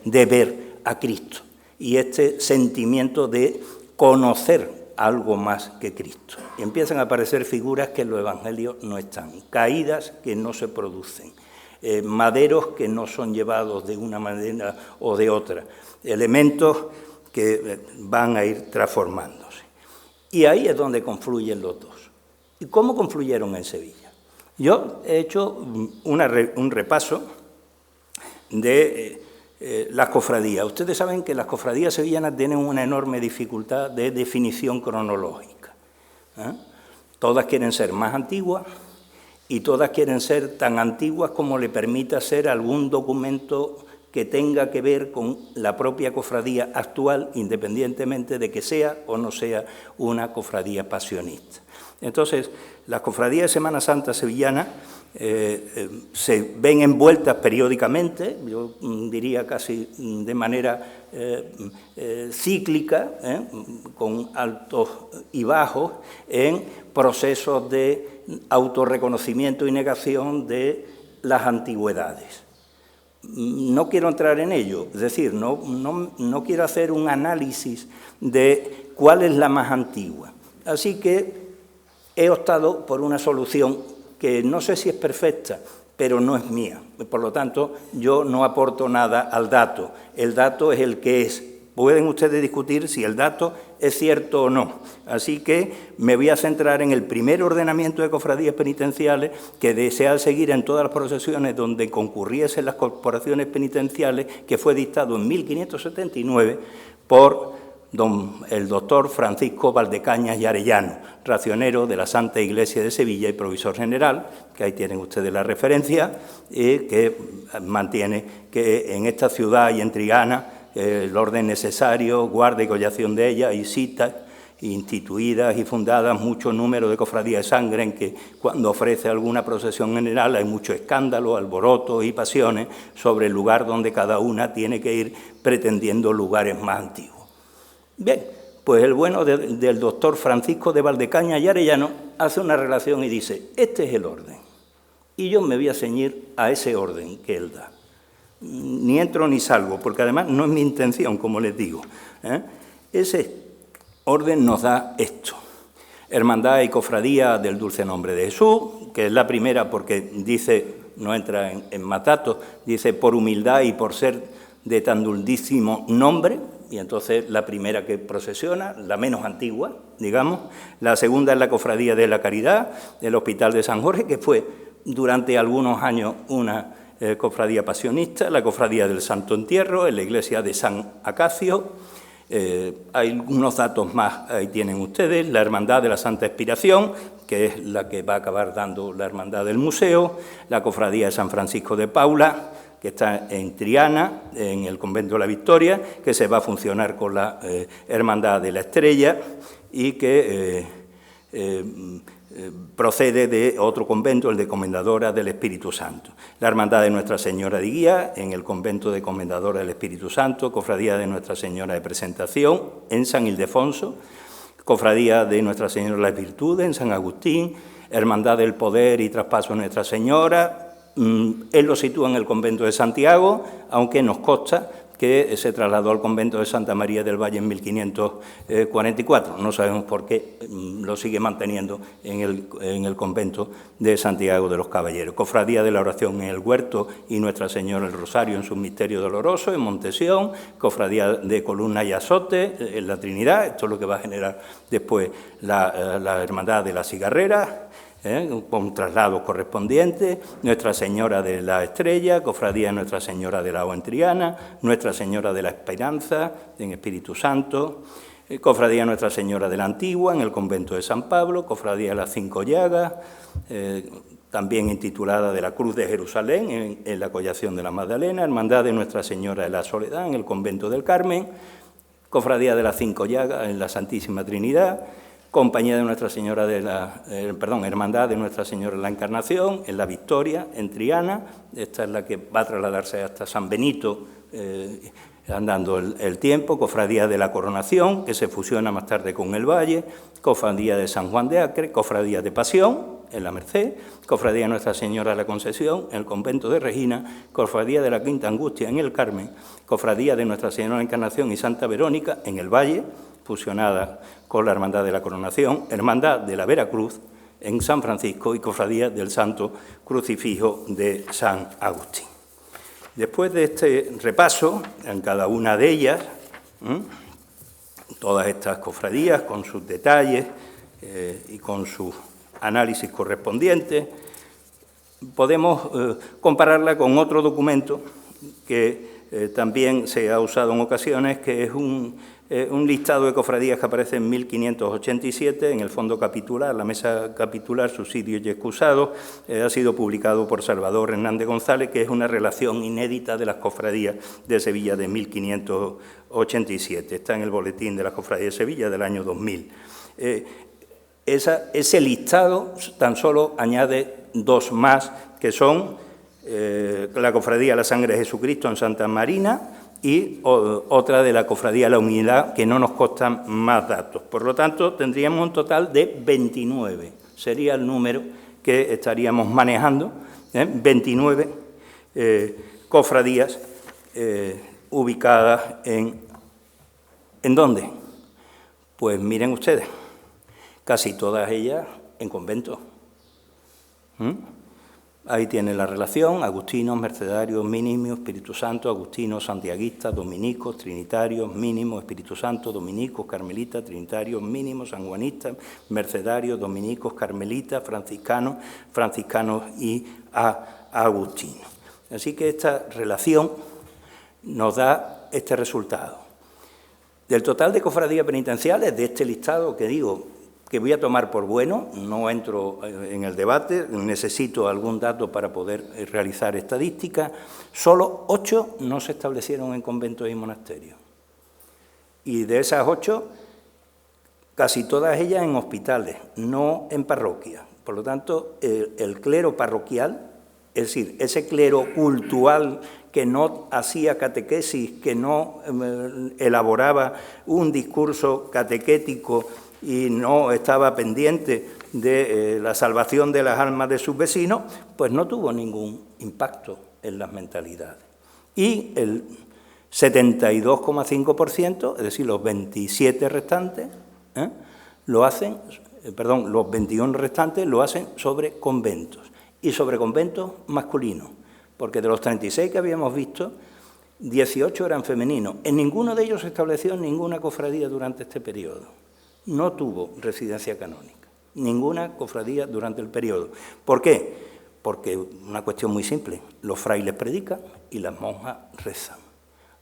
B: de ver a Cristo y este sentimiento de conocer algo más que Cristo. Y empiezan a aparecer figuras que en los evangelios no están, caídas que no se producen, maderos que no son llevados de una manera o de otra, elementos que van a ir transformándose. Y ahí es donde confluyen los dos. ¿Y cómo confluyeron en Sevilla? Yo he hecho un repaso de las cofradías. Ustedes saben que las cofradías sevillanas tienen una enorme dificultad de definición cronológica. Todas quieren ser más antiguas y todas quieren ser tan antiguas como le permita ser algún documento que tenga que ver con la propia cofradía actual, independientemente de que sea o no sea una cofradía pasionista. Entonces, las cofradías de Semana Santa sevillana se ven envueltas periódicamente, yo diría casi de manera cíclica, con altos y bajos, en procesos de autorreconocimiento y negación de las antigüedades. No quiero entrar en ello, es decir, no quiero hacer un análisis de cuál es la más antigua. Así que he optado por una solución que no sé si es perfecta, pero no es mía. Por lo tanto, yo no aporto nada al dato. El dato es el que es. Pueden ustedes discutir si el dato es cierto o no. Así que me voy a centrar en el primer ordenamiento de cofradías penitenciales que desea seguir en todas las procesiones donde concurriesen las corporaciones penitenciales, que fue dictado en 1579 por el doctor Francisco Valdecañas y Arellano, racionero de la Santa Iglesia de Sevilla y provisor general, que ahí tienen ustedes la referencia, que mantiene que en esta ciudad y en Triana el orden necesario, guarda y collación de ella, y cita instituidas y fundadas mucho número de cofradías de sangre, en que cuando ofrece alguna procesión general hay mucho escándalo, alboroto y pasiones sobre el lugar donde cada una tiene que ir pretendiendo lugares más antiguos. Bien, pues el bueno del doctor Francisco de Valdecañas y Arellano hace una relación y dice, este es el orden, y yo me voy a ceñir a ese orden que él da. Ni entro ni salgo, porque además no es mi intención, como les digo. Ese orden nos da esto. Hermandad y Cofradía del Dulce Nombre de Jesús, que es la primera porque dice, no entra en matato, dice por humildad y por ser de tan dulcísimo nombre, y entonces la primera que procesiona, la menos antigua, digamos. La segunda es la Cofradía de la Caridad, del Hospital de San Jorge, que fue durante algunos años una cofradía pasionista, la Cofradía del Santo Entierro, en la iglesia de San Acacio. Hay algunos datos más, ahí tienen ustedes, la Hermandad de la Santa Expiración, que es la que va a acabar dando la Hermandad del Museo, la Cofradía de San Francisco de Paula, que está en Triana, en el Convento de la Victoria, que se va a funcionar con la Hermandad de la Estrella y que procede de otro convento, el de Comendadora del Espíritu Santo. La Hermandad de Nuestra Señora de Guía, en el convento de Comendadora del Espíritu Santo, Cofradía de Nuestra Señora de Presentación, en San Ildefonso, Cofradía de Nuestra Señora de las Virtudes, en San Agustín, Hermandad del Poder y Traspaso de Nuestra Señora. Él lo sitúa en el convento de Santiago, aunque nos consta que se trasladó al convento de Santa María del Valle en 1544. No sabemos por qué lo sigue manteniendo en el convento de Santiago de los Caballeros. Cofradía de la Oración en el Huerto y Nuestra Señora del Rosario en su misterio doloroso, en Montesión. Cofradía de Columna y Azote en la Trinidad. Esto es lo que va a generar después la Hermandad de la Cigarrera, con traslados correspondientes. Nuestra Señora de la Estrella, Cofradía de Nuestra Señora de la Agua en Triana, Nuestra Señora de la Esperanza en Espíritu Santo, Cofradía Nuestra Señora de la Antigua en el convento de San Pablo, Cofradía de las Cinco Llagas, también intitulada de la Cruz de Jerusalén en la Collación de la Magdalena, Hermandad de Nuestra Señora de la Soledad en el convento del Carmen, Cofradía de las Cinco Llagas en la Santísima Trinidad, Compañía de Nuestra Señora de la, Hermandad de Nuestra Señora de la Encarnación, en la Victoria, en Triana. Esta es la que va a trasladarse hasta San Benito, andando el tiempo. Cofradía de la Coronación, que se fusiona más tarde con el Valle. Cofradía de San Juan de Acre, Cofradía de Pasión, en la Merced. Cofradía de Nuestra Señora de la Concesión, en el convento de Regina. Cofradía de la Quinta Angustia, en el Carmen. Cofradía de Nuestra Señora de la Encarnación y Santa Verónica, en el Valle, fusionada con la Hermandad de la Coronación, Hermandad de la Veracruz en San Francisco y Cofradía del Santo Crucifijo de San Agustín. Después de este repaso, en cada una de ellas, todas estas cofradías con sus detalles y con sus análisis correspondientes, podemos compararla con otro documento que también se ha usado en ocasiones, que es un listado de cofradías que aparece en 1587 en el fondo capitular, la mesa capitular, subsidios y excusados. Ha sido publicado por Salvador Hernández González, que es una relación inédita de las cofradías de Sevilla de 1587. Está en el boletín de las cofradías de Sevilla del año 2000. Ese listado tan solo añade dos más, que son la Cofradía de la Sangre de Jesucristo en Santa Marina y otra de la Cofradía de la Humildad, que no nos constan más datos. Por lo tanto, tendríamos un total de 29. Sería el número que estaríamos manejando, 29 cofradías ubicadas ¿en dónde? Pues miren ustedes, casi todas ellas en conventos. Ahí tienen la relación: agustinos, mercedarios, mínimos, Espíritu Santo, agustinos, santiaguistas, dominicos, trinitarios, mínimos, Espíritu Santo, dominicos, carmelitas, trinitarios, mínimos, sanjuanistas, mercedarios, dominicos, carmelitas, franciscanos y agustinos. Así que esta relación nos da este resultado. Del total de cofradías penitenciales, de este listado que digo, que voy a tomar por bueno, no entro en el debate, necesito algún dato para poder realizar estadísticas, solo 8 no se establecieron en conventos y monasterios. Y de esas 8, casi todas ellas en hospitales, no en parroquias. Por lo tanto, el clero parroquial, es decir, ese clero cultural que no hacía catequesis, que no elaboraba un discurso catequético y no estaba pendiente de la salvación de las almas de sus vecinos, pues no tuvo ningún impacto en las mentalidades. Y el 72,5%, es decir, los 27 restantes, los 21 restantes lo hacen sobre conventos, y sobre conventos masculinos, porque de los 36 que habíamos visto, 18 eran femeninos. En ninguno de ellos se estableció ninguna cofradía durante este periodo. No tuvo residencia canónica, ninguna cofradía durante el periodo. ¿Por qué? Porque una cuestión muy simple: los frailes predican y las monjas rezan.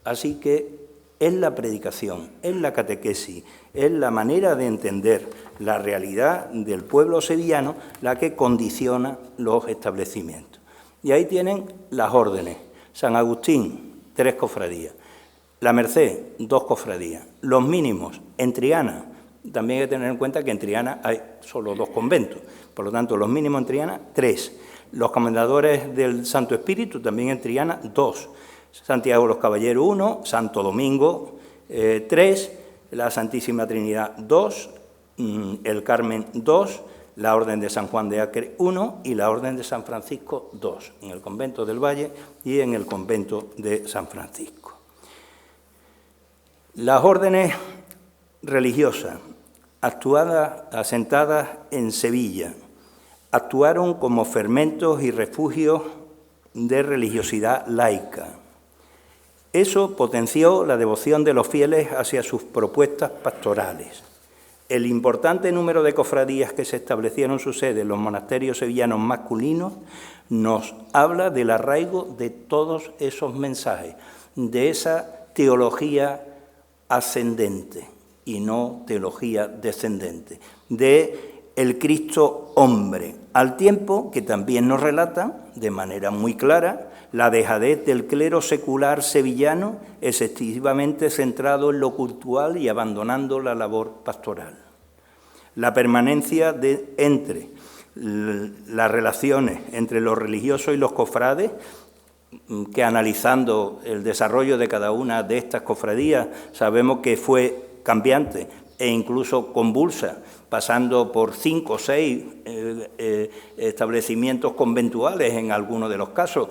B: Así que es la predicación, es la catequesis, es la manera de entender la realidad del pueblo sevillano la que condiciona los establecimientos. Y ahí tienen las órdenes. San Agustín, 3 cofradías. La Merced, 2 cofradías. Los mínimos, en Triana, también hay que tener en cuenta que en Triana hay solo 2 conventos. Por lo tanto, los mínimos en Triana, 3. Los Comendadores del Santo Espíritu, también en Triana, 2. Santiago de los Caballeros, 1. Santo Domingo, 3. La Santísima Trinidad, 2. El Carmen, 2. La Orden de San Juan de Acre, 1. Y la Orden de San Francisco, 2. En el convento del Valle y en el convento de San Francisco. Las órdenes religiosas, asentadas en Sevilla, actuaron como fermentos y refugios de religiosidad laica. Eso potenció la devoción de los fieles hacia sus propuestas pastorales. El importante número de cofradías que se establecieron su sede en los monasterios sevillanos masculinos nos habla del arraigo de todos esos mensajes, de esa teología ascendente y no teología descendente, de el Cristo hombre, al tiempo que también nos relata de manera muy clara la dejadez del clero secular sevillano, excesivamente centrado en lo cultural y abandonando la labor pastoral. La permanencia entre las relaciones entre los religiosos y los cofrades, que analizando el desarrollo de cada una de estas cofradías sabemos que fue cambiante e incluso convulsa, pasando por 5 o 6 establecimientos conventuales en algunos de los casos.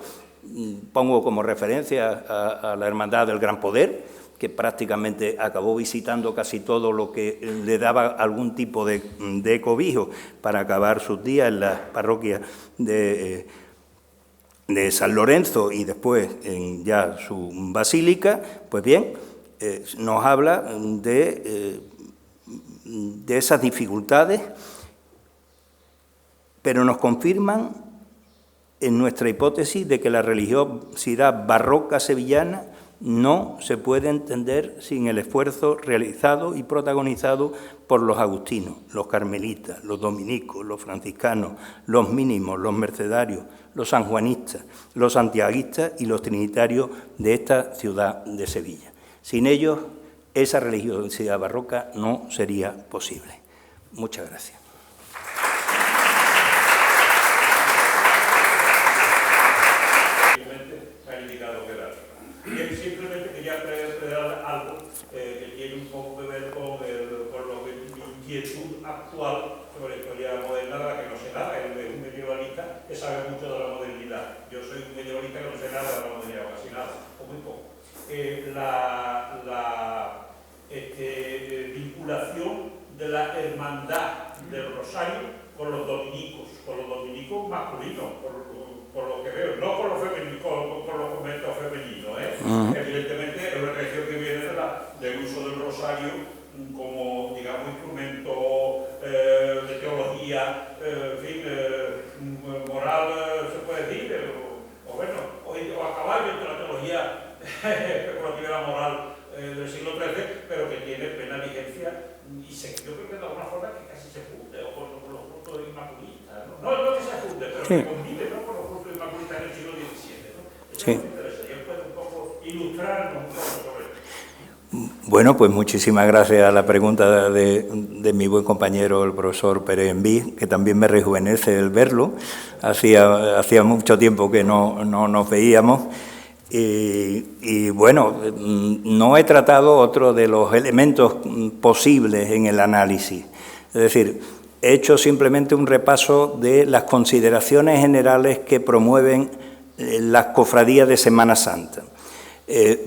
B: Pongo como referencia a la Hermandad del Gran Poder, que prácticamente acabó visitando casi todo lo que le daba algún tipo de cobijo para acabar sus días en la parroquia de San Lorenzo y después en ya su basílica. Pues bien, nos habla de esas dificultades, pero nos confirman en nuestra hipótesis de que la religiosidad barroca sevillana no se puede entender sin el esfuerzo realizado y protagonizado por los agustinos, los carmelitas, los dominicos, los franciscanos, los mínimos, los mercedarios, los sanjuanistas, los santiaguistas y los trinitarios de esta ciudad de Sevilla. Sin ellos, esa religiosidad barroca no sería posible. Muchas gracias.
C: Simplemente quería precisar algo que tiene un poco que ver con la inquietud actual sobre la historia moderna de la que no sé nada. Él es un medievalista que sabe mucho de la modernidad. Yo soy un medievalista que no sé nada de la modernidad, casi nada, o muy poco. La vinculación de la hermandad del Rosario con los dominicos masculinos, por lo que veo, no con los femeninos, con los conventos femeninos, Evidentemente es una reacción que viene del uso del rosario como, digamos, instrumento de teología, moral, se puede decir, o a caballo entre la teología especulativa y la moral del siglo XIII, pero que tiene plena vigencia y yo creo que de alguna forma que casi se funde o con los cultos inmaculistas, ¿no? No que se funde, pero que convive, ¿no?, con los cultos inmaculistas en el siglo XVII, ¿no? Eso es muy interesante. ¿Y él puede un poco ilustrarnos un poco sobre esto?
B: Bueno, pues muchísimas gracias a la pregunta de mi buen compañero, el profesor Pérez Enví, que también me rejuvenece el verlo. Hacía mucho tiempo que no nos veíamos. Y bueno, no he tratado otro de los elementos posibles en el análisis. Es decir, he hecho simplemente un repaso de las consideraciones generales que promueven las cofradías de Semana Santa.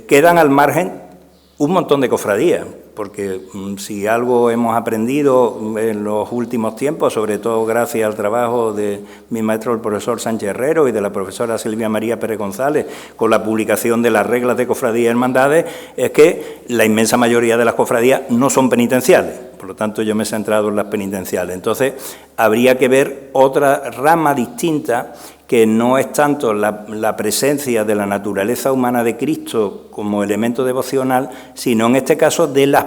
B: Quedan al margen un montón de cofradías, porque si algo hemos aprendido en los últimos tiempos, sobre todo gracias al trabajo de mi maestro el profesor Sánchez Herrero y de la profesora Silvia María Pérez González, con la publicación de las reglas de cofradías y hermandades, es que la inmensa mayoría de las cofradías no son penitenciales. Por lo tanto, yo me he centrado en las penitenciales. Entonces, habría que ver otra rama distinta que no es tanto la presencia de la naturaleza humana de Cristo como elemento devocional, sino en este caso de las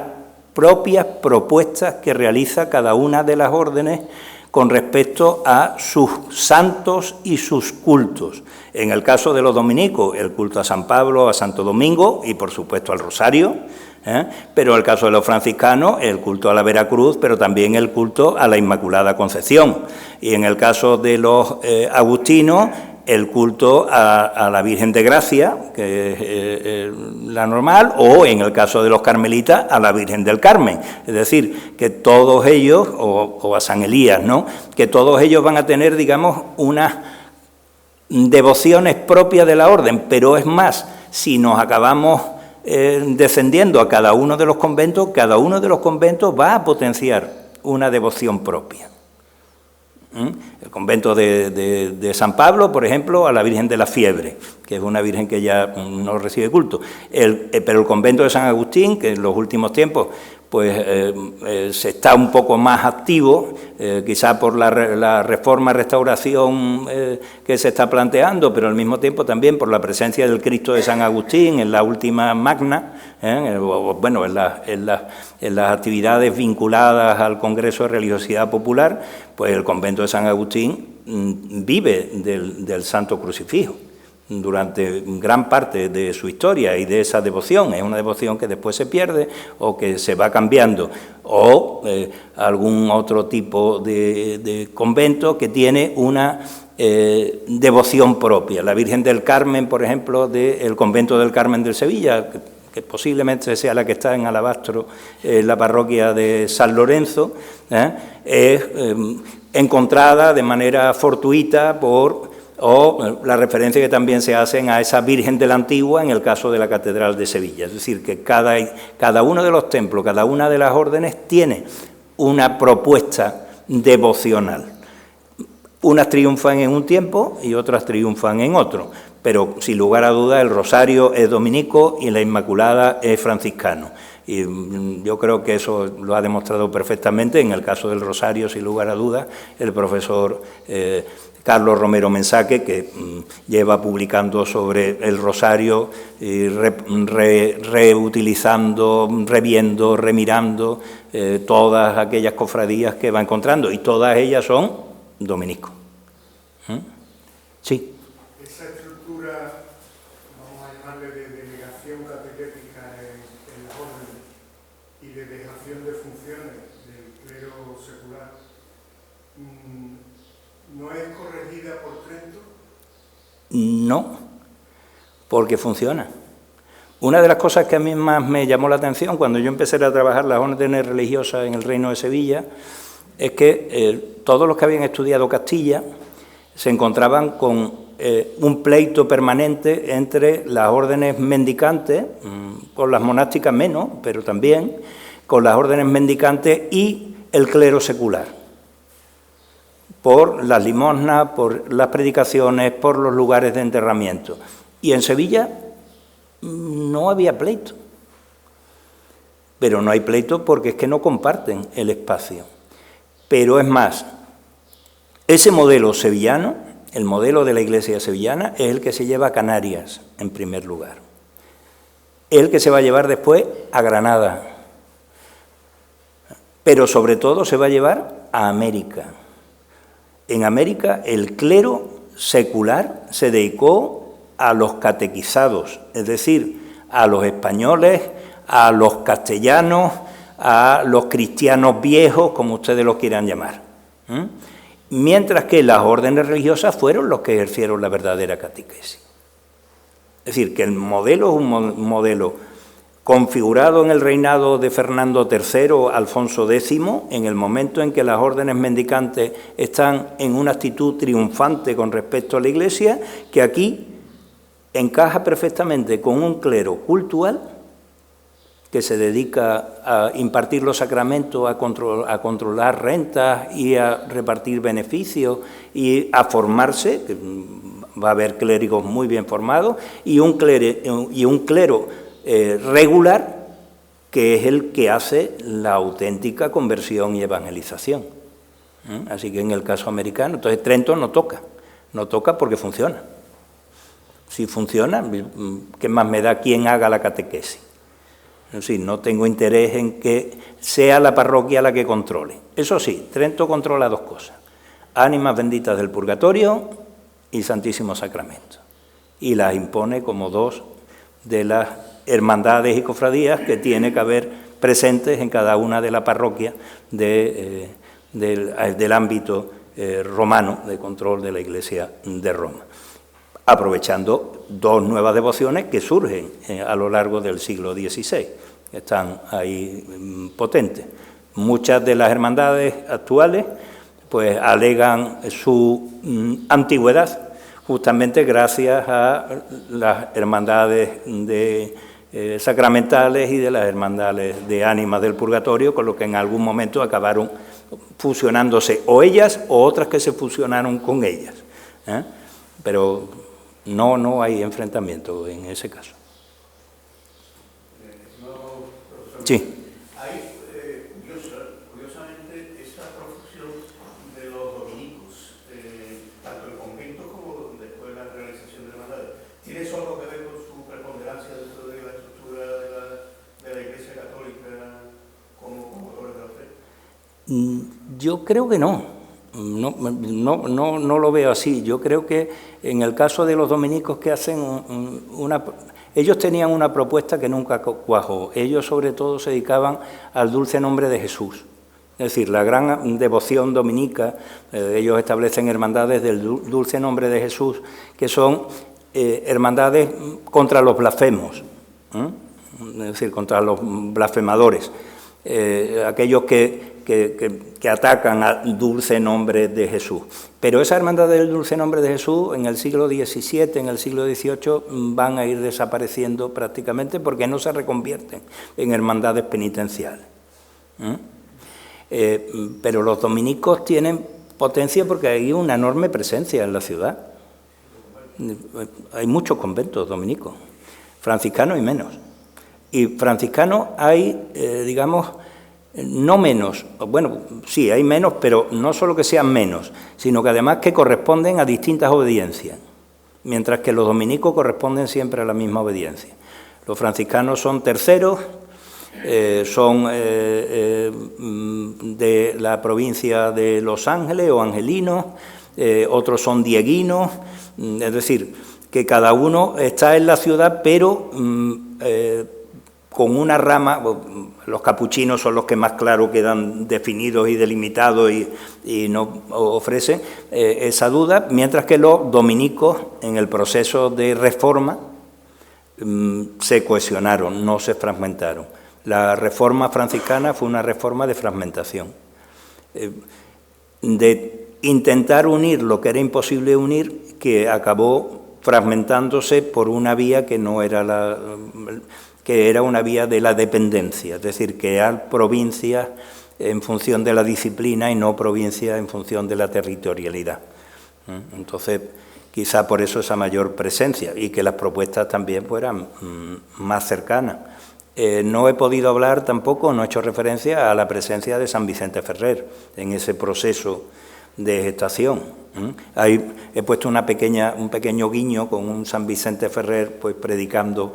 B: propias propuestas que realiza cada una de las órdenes con respecto a sus santos y sus cultos. En el caso de los dominicos, el culto a San Pablo, a Santo Domingo y, por supuesto, al Rosario, pero en el caso de los franciscanos, el culto a la Veracruz, pero también el culto a la Inmaculada Concepción. Y en el caso de los agustinos, el culto a la Virgen de Gracia, que es la normal, o en el caso de los carmelitas, a la Virgen del Carmen. Es decir, que todos ellos, o a San Elías, ¿no?, que todos ellos van a tener, digamos, unas devociones propias de la orden, pero es más, si nos acabamos descendiendo a cada uno de los conventos va a potenciar una devoción propia. El convento de San Pablo, por ejemplo, a la Virgen de la Fiebre, que es una virgen que ya no recibe culto. Pero el convento de San Agustín, que en los últimos tiempos pues se está un poco más activo, quizá por la reforma, restauración que se está planteando, pero al mismo tiempo también por la presencia del Cristo de San Agustín en la última magna, bueno, en las actividades vinculadas al Congreso de Religiosidad Popular, pues el convento de San Agustín vive del Santo Crucifijo durante gran parte de su historia y de esa devoción. Es una devoción que después se pierde o que se va cambiando, o algún otro tipo de convento que tiene una devoción propia. La Virgen del Carmen, por ejemplo, del convento del Carmen de Sevilla, que posiblemente sea la que está en Alabastro, la parroquia de San Lorenzo, es encontrada de manera fortuita o la referencia que también se hacen a esa Virgen de la Antigua en el caso de la Catedral de Sevilla. Es decir, que cada uno de los templos, cada una de las órdenes tiene una propuesta devocional. Unas triunfan en un tiempo y otras triunfan en otro, pero sin lugar a dudas el Rosario es dominico y la Inmaculada es franciscano. Y yo creo que eso lo ha demostrado perfectamente en el caso del Rosario, sin lugar a dudas, el profesor Carlos Romero Mensaque, que lleva publicando sobre el Rosario, reutilizando, reviendo, remirando todas aquellas cofradías que va encontrando, y todas ellas son dominicos. Sí.
D: Esa estructura, vamos a llamarle de delegación catequética en las órdenes y de dejación de funciones del clero secular, ¿no es corregida por Trento?
B: No, porque funciona. Una de las cosas que a mí más me llamó la atención cuando yo empecé a trabajar las órdenes religiosas en el Reino de Sevilla es que todos los que habían estudiado Castilla se encontraban con un pleito permanente entre las órdenes mendicantes, con las monásticas menos, pero también con las órdenes mendicantes y el clero secular, por las limosnas, por las predicaciones, por los lugares de enterramiento. Y en Sevilla no había pleito, pero no hay pleito porque es que no comparten el espacio. Pero es más, ese modelo sevillano, el modelo de la Iglesia sevillana, es el que se lleva a Canarias, en primer lugar. Es el que se va a llevar después a Granada. Pero sobre todo se va a llevar a América. En América el clero secular se dedicó a los catequizados, es decir, a los españoles, a los castellanos, a los cristianos viejos, como ustedes los quieran llamar. Mientras que las órdenes religiosas fueron los que ejercieron la verdadera catequesis. Es decir, que el modelo es un modelo configurado en el reinado de Fernando III, Alfonso X, en el momento en que las órdenes mendicantes están en una actitud triunfante con respecto a la Iglesia, que aquí encaja perfectamente con un clero cultural que se dedica a impartir los sacramentos, a controlar rentas y a repartir beneficios y a formarse, que va a haber clérigos muy bien formados, y un clero regular, que es el que hace la auténtica conversión y evangelización. Así que en el caso americano, entonces Trento no toca, No toca porque funciona. Si funciona, ¿qué más me da quién haga la catequesis? Es decir, no tengo interés en que sea la parroquia la que controle. Eso sí, Trento controla dos cosas: ánimas benditas del purgatorio y Santísimo Sacramento. Y las impone como dos de las hermandades y cofradías que tiene que haber presentes en cada una de las parroquias del ámbito romano de control de la Iglesia de Roma, aprovechando dos nuevas devociones que surgen a lo largo del siglo XVI, que están ahí potentes. Muchas de las hermandades actuales pues alegan su antigüedad justamente gracias a las hermandades sacramentales y de las hermandades de ánimas del purgatorio, con lo que en algún momento acabaron fusionándose o ellas o otras que se fusionaron con ellas, pero no hay enfrentamiento en ese caso. Sí.
E: Curiosamente, esta profusión de los dominicos, tanto en conventos como después de la realización de la hermandad, ¿tiene eso algo que ver con su preponderancia dentro de la estructura de la Iglesia Católica como motores de la fe?
B: Yo creo que no. No lo veo así. Yo creo que en el caso de los dominicos que hacen ellos tenían una propuesta que nunca cuajó. Ellos sobre todo se dedicaban al dulce nombre de Jesús. Es decir, la gran devoción dominica, ellos establecen hermandades del dulce nombre de Jesús, que son hermandades contra los blasfemos, es decir, contra los blasfemadores, aquellos que atacan al dulce nombre de Jesús. Pero esa hermandad del dulce nombre de Jesús en el siglo XVII, en el siglo XVIII, van a ir desapareciendo prácticamente porque no se reconvierten en hermandades penitenciales. Pero los dominicos tienen potencia porque hay una enorme presencia en la ciudad. Hay muchos conventos dominicos, franciscanos y menos. Y franciscanos hay, digamos, no menos, bueno, sí, hay menos, pero no solo que sean menos, sino que además que corresponden a distintas obediencias, mientras que los dominicos corresponden siempre a la misma obediencia. Los franciscanos son terceros, son de la provincia de Los Ángeles o angelinos, otros son dieguinos, es decir, que cada uno está en la ciudad, pero con una rama. Los capuchinos son los que más claro quedan definidos y delimitados y no ofrecen esa duda, mientras que los dominicos en el proceso de reforma se cohesionaron, no se fragmentaron. La reforma franciscana fue una reforma de fragmentación, de intentar unir lo que era imposible unir, que acabó fragmentándose por una vía que no era que era una vía de la dependencia, es decir, crear provincias en función de la disciplina y no provincias en función de la territorialidad. Entonces, quizá por eso esa mayor presencia y que las propuestas también fueran más cercanas. No he podido hablar tampoco, no he hecho referencia a la presencia de San Vicente Ferrer en ese proceso de gestación. Ahí he puesto un pequeño guiño con un San Vicente Ferrer pues predicando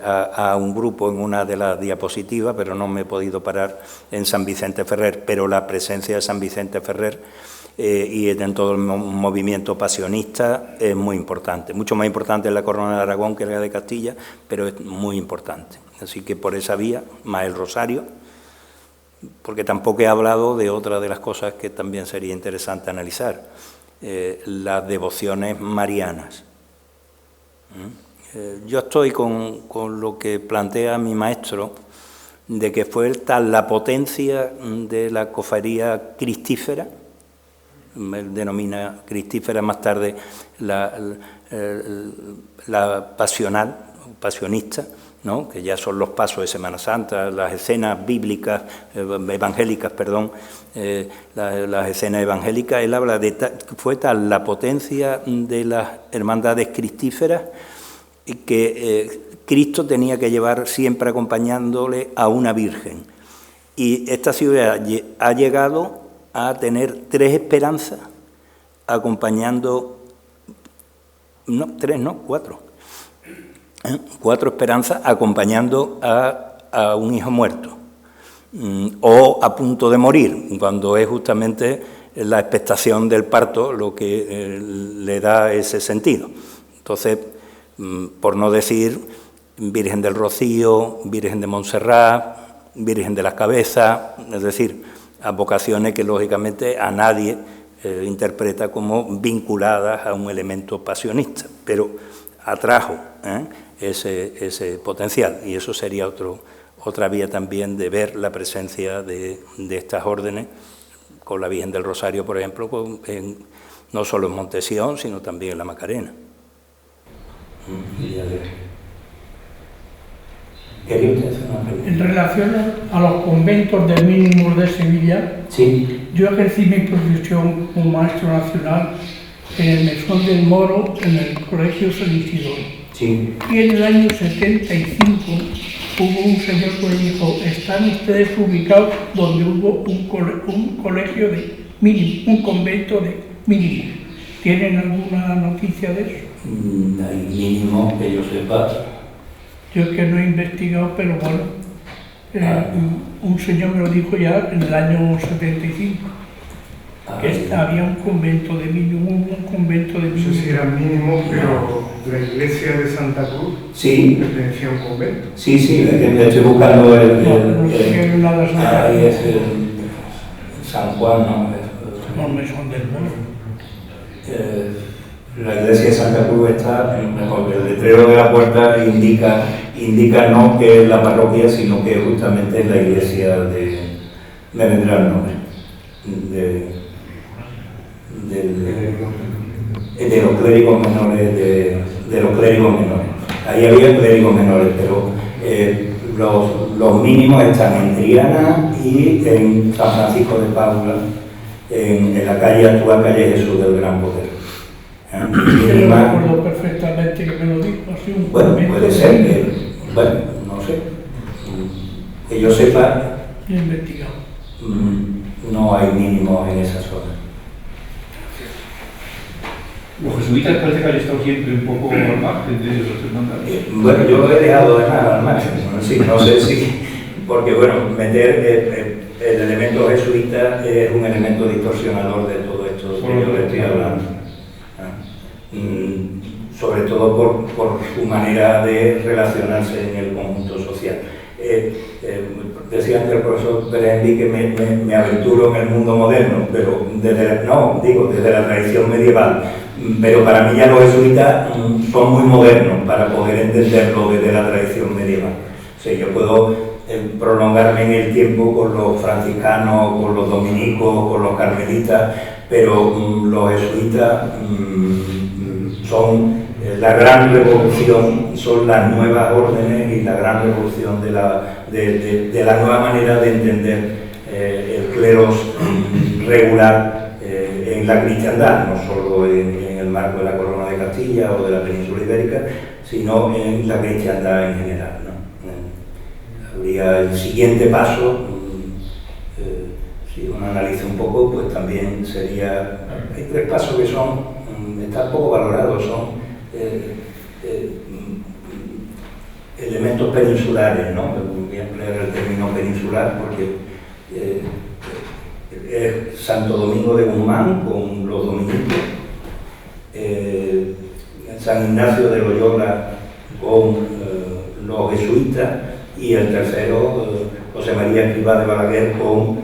B: a un grupo en una de las diapositivas, pero no me he podido parar en San Vicente Ferrer, pero la presencia de San Vicente Ferrer y en todo el movimiento pasionista es muy importante, mucho más importante en la Corona de Aragón que la de Castilla, pero es muy importante. Así que por esa vía, más el rosario, porque tampoco he hablado de otra de las cosas que también sería interesante analizar, las devociones marianas. Yo estoy con lo que plantea mi maestro, de que fue tal la potencia de la cofradía cristífera, él denomina cristífera más tarde la pasionista, ¿no? Que ya son los pasos de Semana Santa, las escenas bíblicas, evangélicas, las escenas evangélicas. Él habla de fue tal la potencia de las hermandades cristíferas que Cristo tenía que llevar siempre acompañándole a una virgen. Y esta ciudad ha llegado a tener 3 esperanzas acompañando cuatro. 4 esperanzas acompañando a un hijo muerto o a punto de morir, cuando es justamente la expectación del parto lo que le da ese sentido. Entonces, por no decir Virgen del Rocío, Virgen de Montserrat, Virgen de las Cabezas, es decir, advocaciones que lógicamente a nadie interpreta como vinculadas a un elemento pasionista, pero atrajo ese potencial, y eso sería otra vía también de ver la presencia de estas órdenes, con la Virgen del Rosario, por ejemplo, no solo en Montesión, sino también en la Macarena.
F: En relación a los conventos de mínimos de Sevilla,
B: sí.
F: Yo ejercí mi profesión como maestro nacional en el Mesón del Moro, en el Colegio San Isidoro.
B: Sí.
F: Y en el año 75 hubo un señor que me dijo: están ustedes ubicados donde hubo un colegio de mínimo, un convento de mínimo. ¿Tienen alguna noticia de eso?
B: Hay mínimo que yo sepa.
F: Yo es que no he investigado, pero bueno, un señor me lo dijo ya en el año 75, que había un convento de mínimo,
D: No sé si era mínimo, pero la iglesia de Santa Cruz pertenecía a un convento.
B: Sí, estoy buscando
F: no sé si hay una de Santa Cruz.
B: Ahí es San Juan,
F: No me son del Moro.
B: La iglesia de Santa Cruz está mejor. El letrero de la puerta indica no que es la parroquia, sino que justamente es la iglesia me vendrá el nombre de los clérigos menores, de los clérigos menores. Ahí había clérigos menores, pero los mínimos están en Triana y en San Francisco de Paula, en la calle actual, calle Jesús del Gran Poder.
F: Yo recuerdo perfectamente que me lo dijo, así un
B: bueno, puede ser que, no sé, que yo sepa,
F: he investigado.
B: No hay mínimos en esa zona.
G: Los jesuitas parece que han estado siempre un poco al margen de los hermandades.
B: Bueno, yo he dejado de nada al margen, no sé si, porque bueno, meter el elemento jesuita es un elemento distorsionador de todo esto que yo le estoy hablando. Sobre todo por su manera de relacionarse en el conjunto social. Decía antes el profesor Berendi que me aventuro en el mundo moderno, pero desde la tradición medieval, pero para mí ya los jesuitas son muy modernos para poder entenderlo desde la tradición medieval. O sea, yo puedo prolongarme en el tiempo con los franciscanos, con los dominicos, con los carmelitas, pero los jesuitas son la gran revolución, son las nuevas órdenes y la gran revolución de la nueva manera de entender el clero regular en la cristiandad, no solo en el marco de la Corona de Castilla o de la península ibérica, sino en la cristiandad en general, ¿no? Habría el siguiente paso, si uno analiza un poco, pues también sería, hay 3 pasos que están poco valorados, son elementos peninsulares, ¿no? Voy a emplear el término peninsular porque es Santo Domingo de Guzmán con los dominicos, San Ignacio de Loyola con los jesuitas y el tercero, José María Escrivá de Balaguer con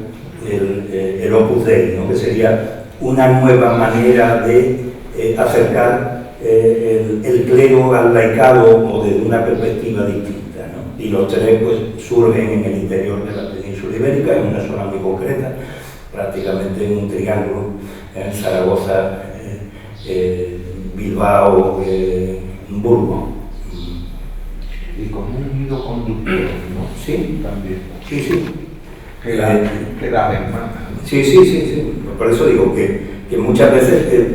B: el Opus Dei, ¿no? Que sería una nueva manera de acercar el clero al laicado o desde una perspectiva distinta, ¿no? Y los 3 pues, surgen en el interior de la península ibérica, en una zona muy concreta, prácticamente en un triángulo, en Zaragoza, Bilbao, Burgos.
A: Y con un hilo conductor, ¿no?
B: Sí,
A: también.
B: Sí.
A: Que la hermana.
B: Sí. Por eso digo que muchas veces,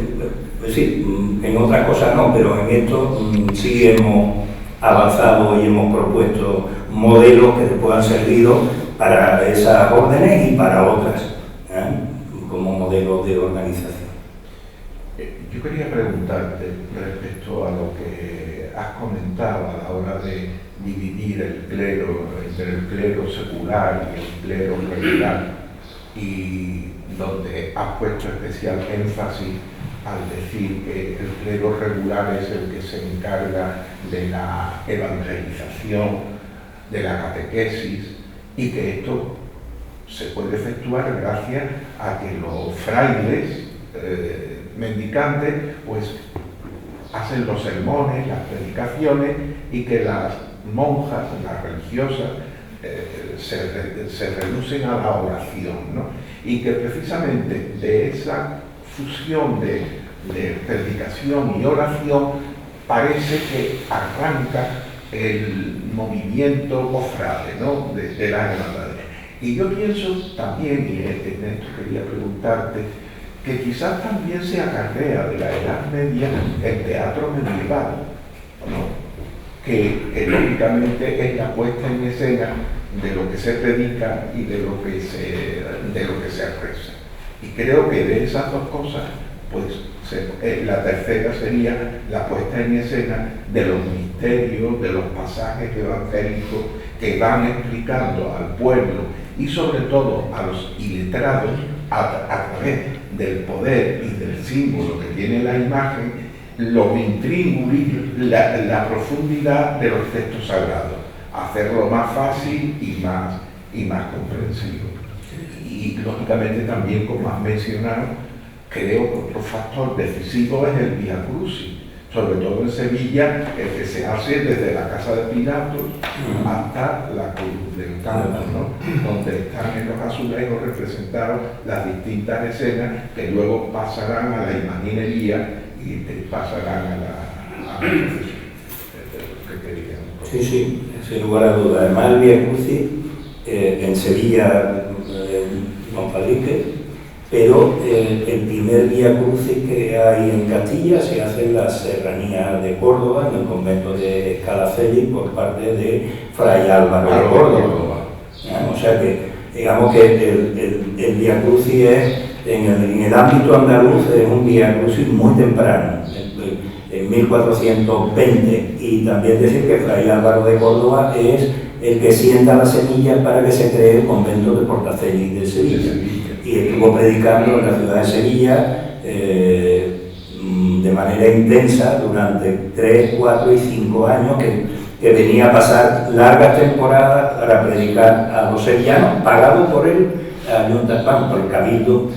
B: sí, en otras cosas no, pero en esto sí hemos avanzado y hemos propuesto modelos que después han servido para esas órdenes y para otras, como modelos de organización.
A: Yo quería preguntarte respecto a lo que has comentado a la hora de dividir el clero entre el clero secular y el clero regular, y donde has puesto especial énfasis al decir que el clero regular es el que se encarga de la evangelización, de la catequesis, y que esto se puede efectuar gracias a que los frailes mendicantes pues hacen los sermones, las predicaciones, y que las monjas, las religiosas, se reducen a la oración, ¿no? Y que precisamente de esa fusión de predicación y oración parece que arranca el movimiento cofrade, ¿no?, de las hermandades. Y yo pienso también, y en esto quería preguntarte, que quizás también se acarrea de la Edad Media el teatro medieval, ¿no?, que lógicamente es la puesta en escena de lo que se predica y de lo que se reza. Y creo que de esas dos cosas, pues la tercera sería la puesta en escena de los misterios, de los pasajes evangélicos que van explicando al pueblo y sobre todo a los iletrados a través del poder y del símbolo que tiene la imagen, los intríngulis, la profundidad de los textos sagrados, hacerlo más fácil y más comprensivo. Y lógicamente también, como has mencionado, creo que otro factor decisivo es el Vía Crucis, sobre todo en Sevilla, el que se hace desde la Casa de Pilatos hasta la Cruz del Campo, ¿no?, donde están en los azulejos representadas las distintas escenas que luego pasarán a la imaginería y pasarán a la procesión.
B: Sí, sin lugar a dudas. Además, el Vía Crucis en Sevilla, Monfalrique, pero el primer Vía Crucis que hay en Castilla se hace en la Serranía de Córdoba, en el convento de Escalafeli, por parte de Fray Álvaro de Córdoba. O sea que, digamos que el Vía Crucis es, en el ámbito andaluz, es un Vía Crucis muy temprano, en 1420, y también decir que Fray Álvaro de Córdoba es el que sienta la semilla para que se cree el convento de Portaceli de Sevilla. Y estuvo predicando en la ciudad de Sevilla de manera intensa durante 3, 4 y 5 años, que venía a pasar largas temporadas para predicar a los sevillanos, pagado por el ayuntamiento, por el cabildo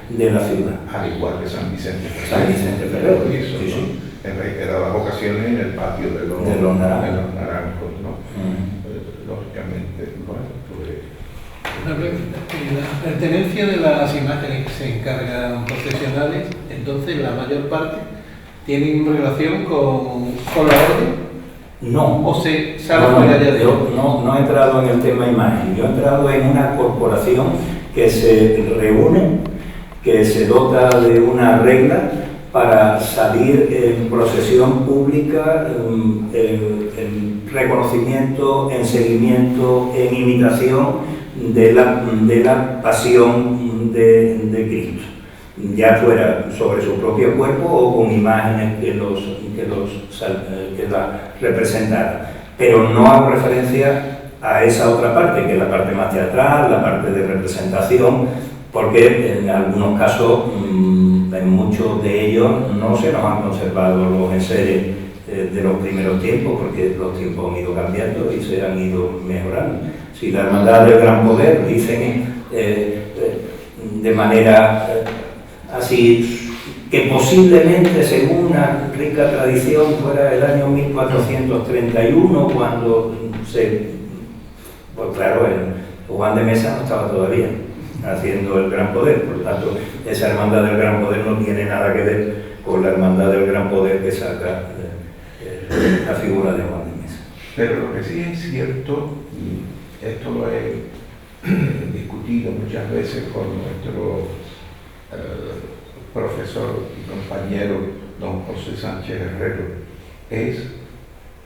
B: de la ciudad.
A: Al igual que San Vicente
B: Ferrer.
A: Sí. En reiteradas ocasiones en el patio de los naranjos, ¿no? Lógicamente, bueno, pues...
H: Una pregunta. La pertenencia de las imágenes que se encargan profesionales, entonces la mayor parte tienen relación con la orden.
B: No.
H: ¿O se sale fuera ya de
B: yo no he entrado en el tema imagen. Yo he entrado en una corporación que se reúne, que se dota de una regla para salir en procesión pública, en reconocimiento, en seguimiento, en imitación de la pasión de Cristo, ya fuera sobre su propio cuerpo o con imágenes que la representaran. Pero no hago referencia a esa otra parte, que es la parte más teatral, la parte de representación, porque en algunos casos, en muchos de ellos, no se nos han conservado los enseres de los primeros tiempos, porque los tiempos han ido cambiando y se han ido mejorando. Si la Hermandad del Gran Poder, dicen de manera así, que posiblemente, según una rica tradición, fuera el año 1431, cuando pues claro, Juan de Mesa no estaba todavía haciendo el Gran Poder, por lo tanto, esa Hermandad del Gran Poder no tiene nada que ver con la Hermandad del Gran Poder que saca la figura de Juan de Mesa.
A: Pero lo que sí es cierto, y esto lo he discutido muchas veces con nuestro profesor y compañero don José Sánchez Herrero, es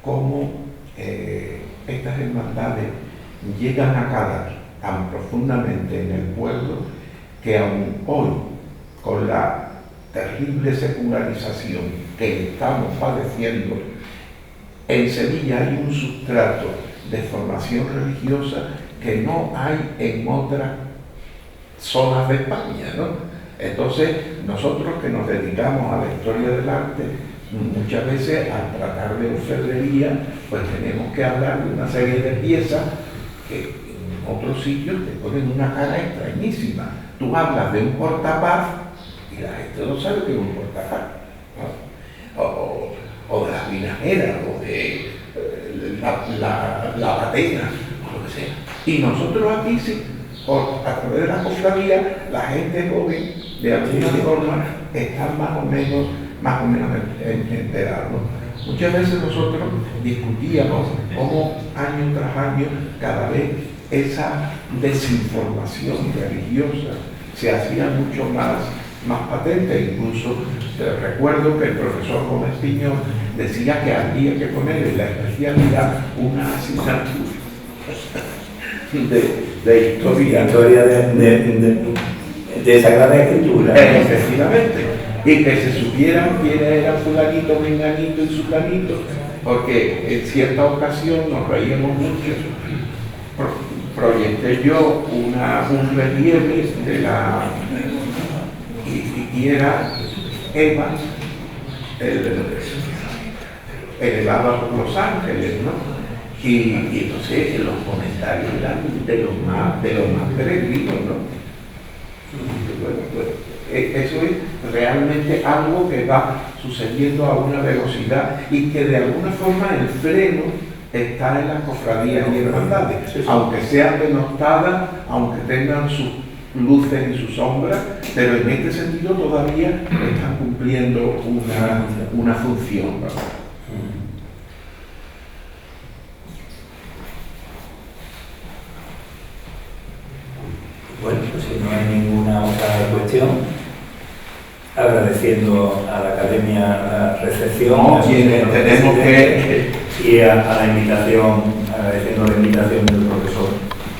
A: cómo estas hermandades llegan a calar tan profundamente en el pueblo que aún hoy, con la terrible secularización que estamos padeciendo, en Sevilla hay un sustrato de formación religiosa que no hay en otras zonas de España, ¿no? Entonces, nosotros que nos dedicamos a la historia del arte, muchas veces al tratar de orfebrería, pues tenemos que hablar de una serie de piezas que en otros sitios te ponen una cara extrañísima. Tú hablas de un portapaz y la gente no sabe que es un portapaz, ¿no? O de las vinajeras, o de la patena, o lo que sea. Y nosotros aquí sí, a través de la cofradía, la gente joven, de alguna forma, están más o menos enterados. Muchas veces nosotros discutíamos cómo año tras año, cada vez esa desinformación religiosa se hacía mucho más patente. Incluso recuerdo que el profesor Gómez Piñón decía que había que poner en la especialidad una asignatura de historia
B: de Sagrada Escritura.
A: Efectivamente, y que se supieran quiénes eran fulanito, menganito y sutanito, porque en cierta ocasión nos reíamos mucho. Proyecté yo un relieve de la... y era Eva elevada por los ángeles, ¿no? Y entonces los comentarios eran de los más peregrinos, ¿no? Bueno, pues, eso es realmente algo que va sucediendo a una velocidad y que de alguna forma el freno está en las cofradías y hermandades, aunque sean denostadas, aunque tengan sus luces y sus sombras, pero en este sentido todavía están cumpliendo una función, ¿no?
B: Bueno, pues si no hay ninguna otra cuestión, agradeciendo a la Academia la recepción,
A: tenemos que...
B: y a la invitación, agradeciendo la invitación del profesor.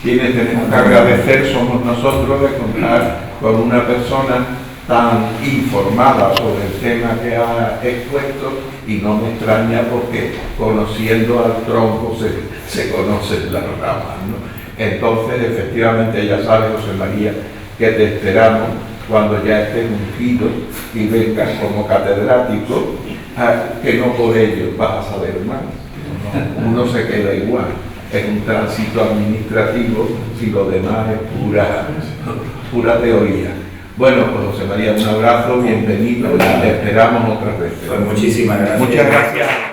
A: Quienes tenemos que agradecer somos nosotros de contar con una persona tan informada sobre el tema que ha expuesto, y no me extraña porque conociendo al tronco se conocen las ramas, ¿no? Entonces, efectivamente, ya sabes, José María, que te esperamos cuando ya estés ungido y vengas como catedrático, que no por ello vas a saber más. Uno se queda igual, es un tránsito administrativo y lo demás es pura teoría. Bueno, pues José María, un abrazo, bienvenido, y te esperamos otras veces.
B: Pues muchísimas gracias.
A: Muchas gracias.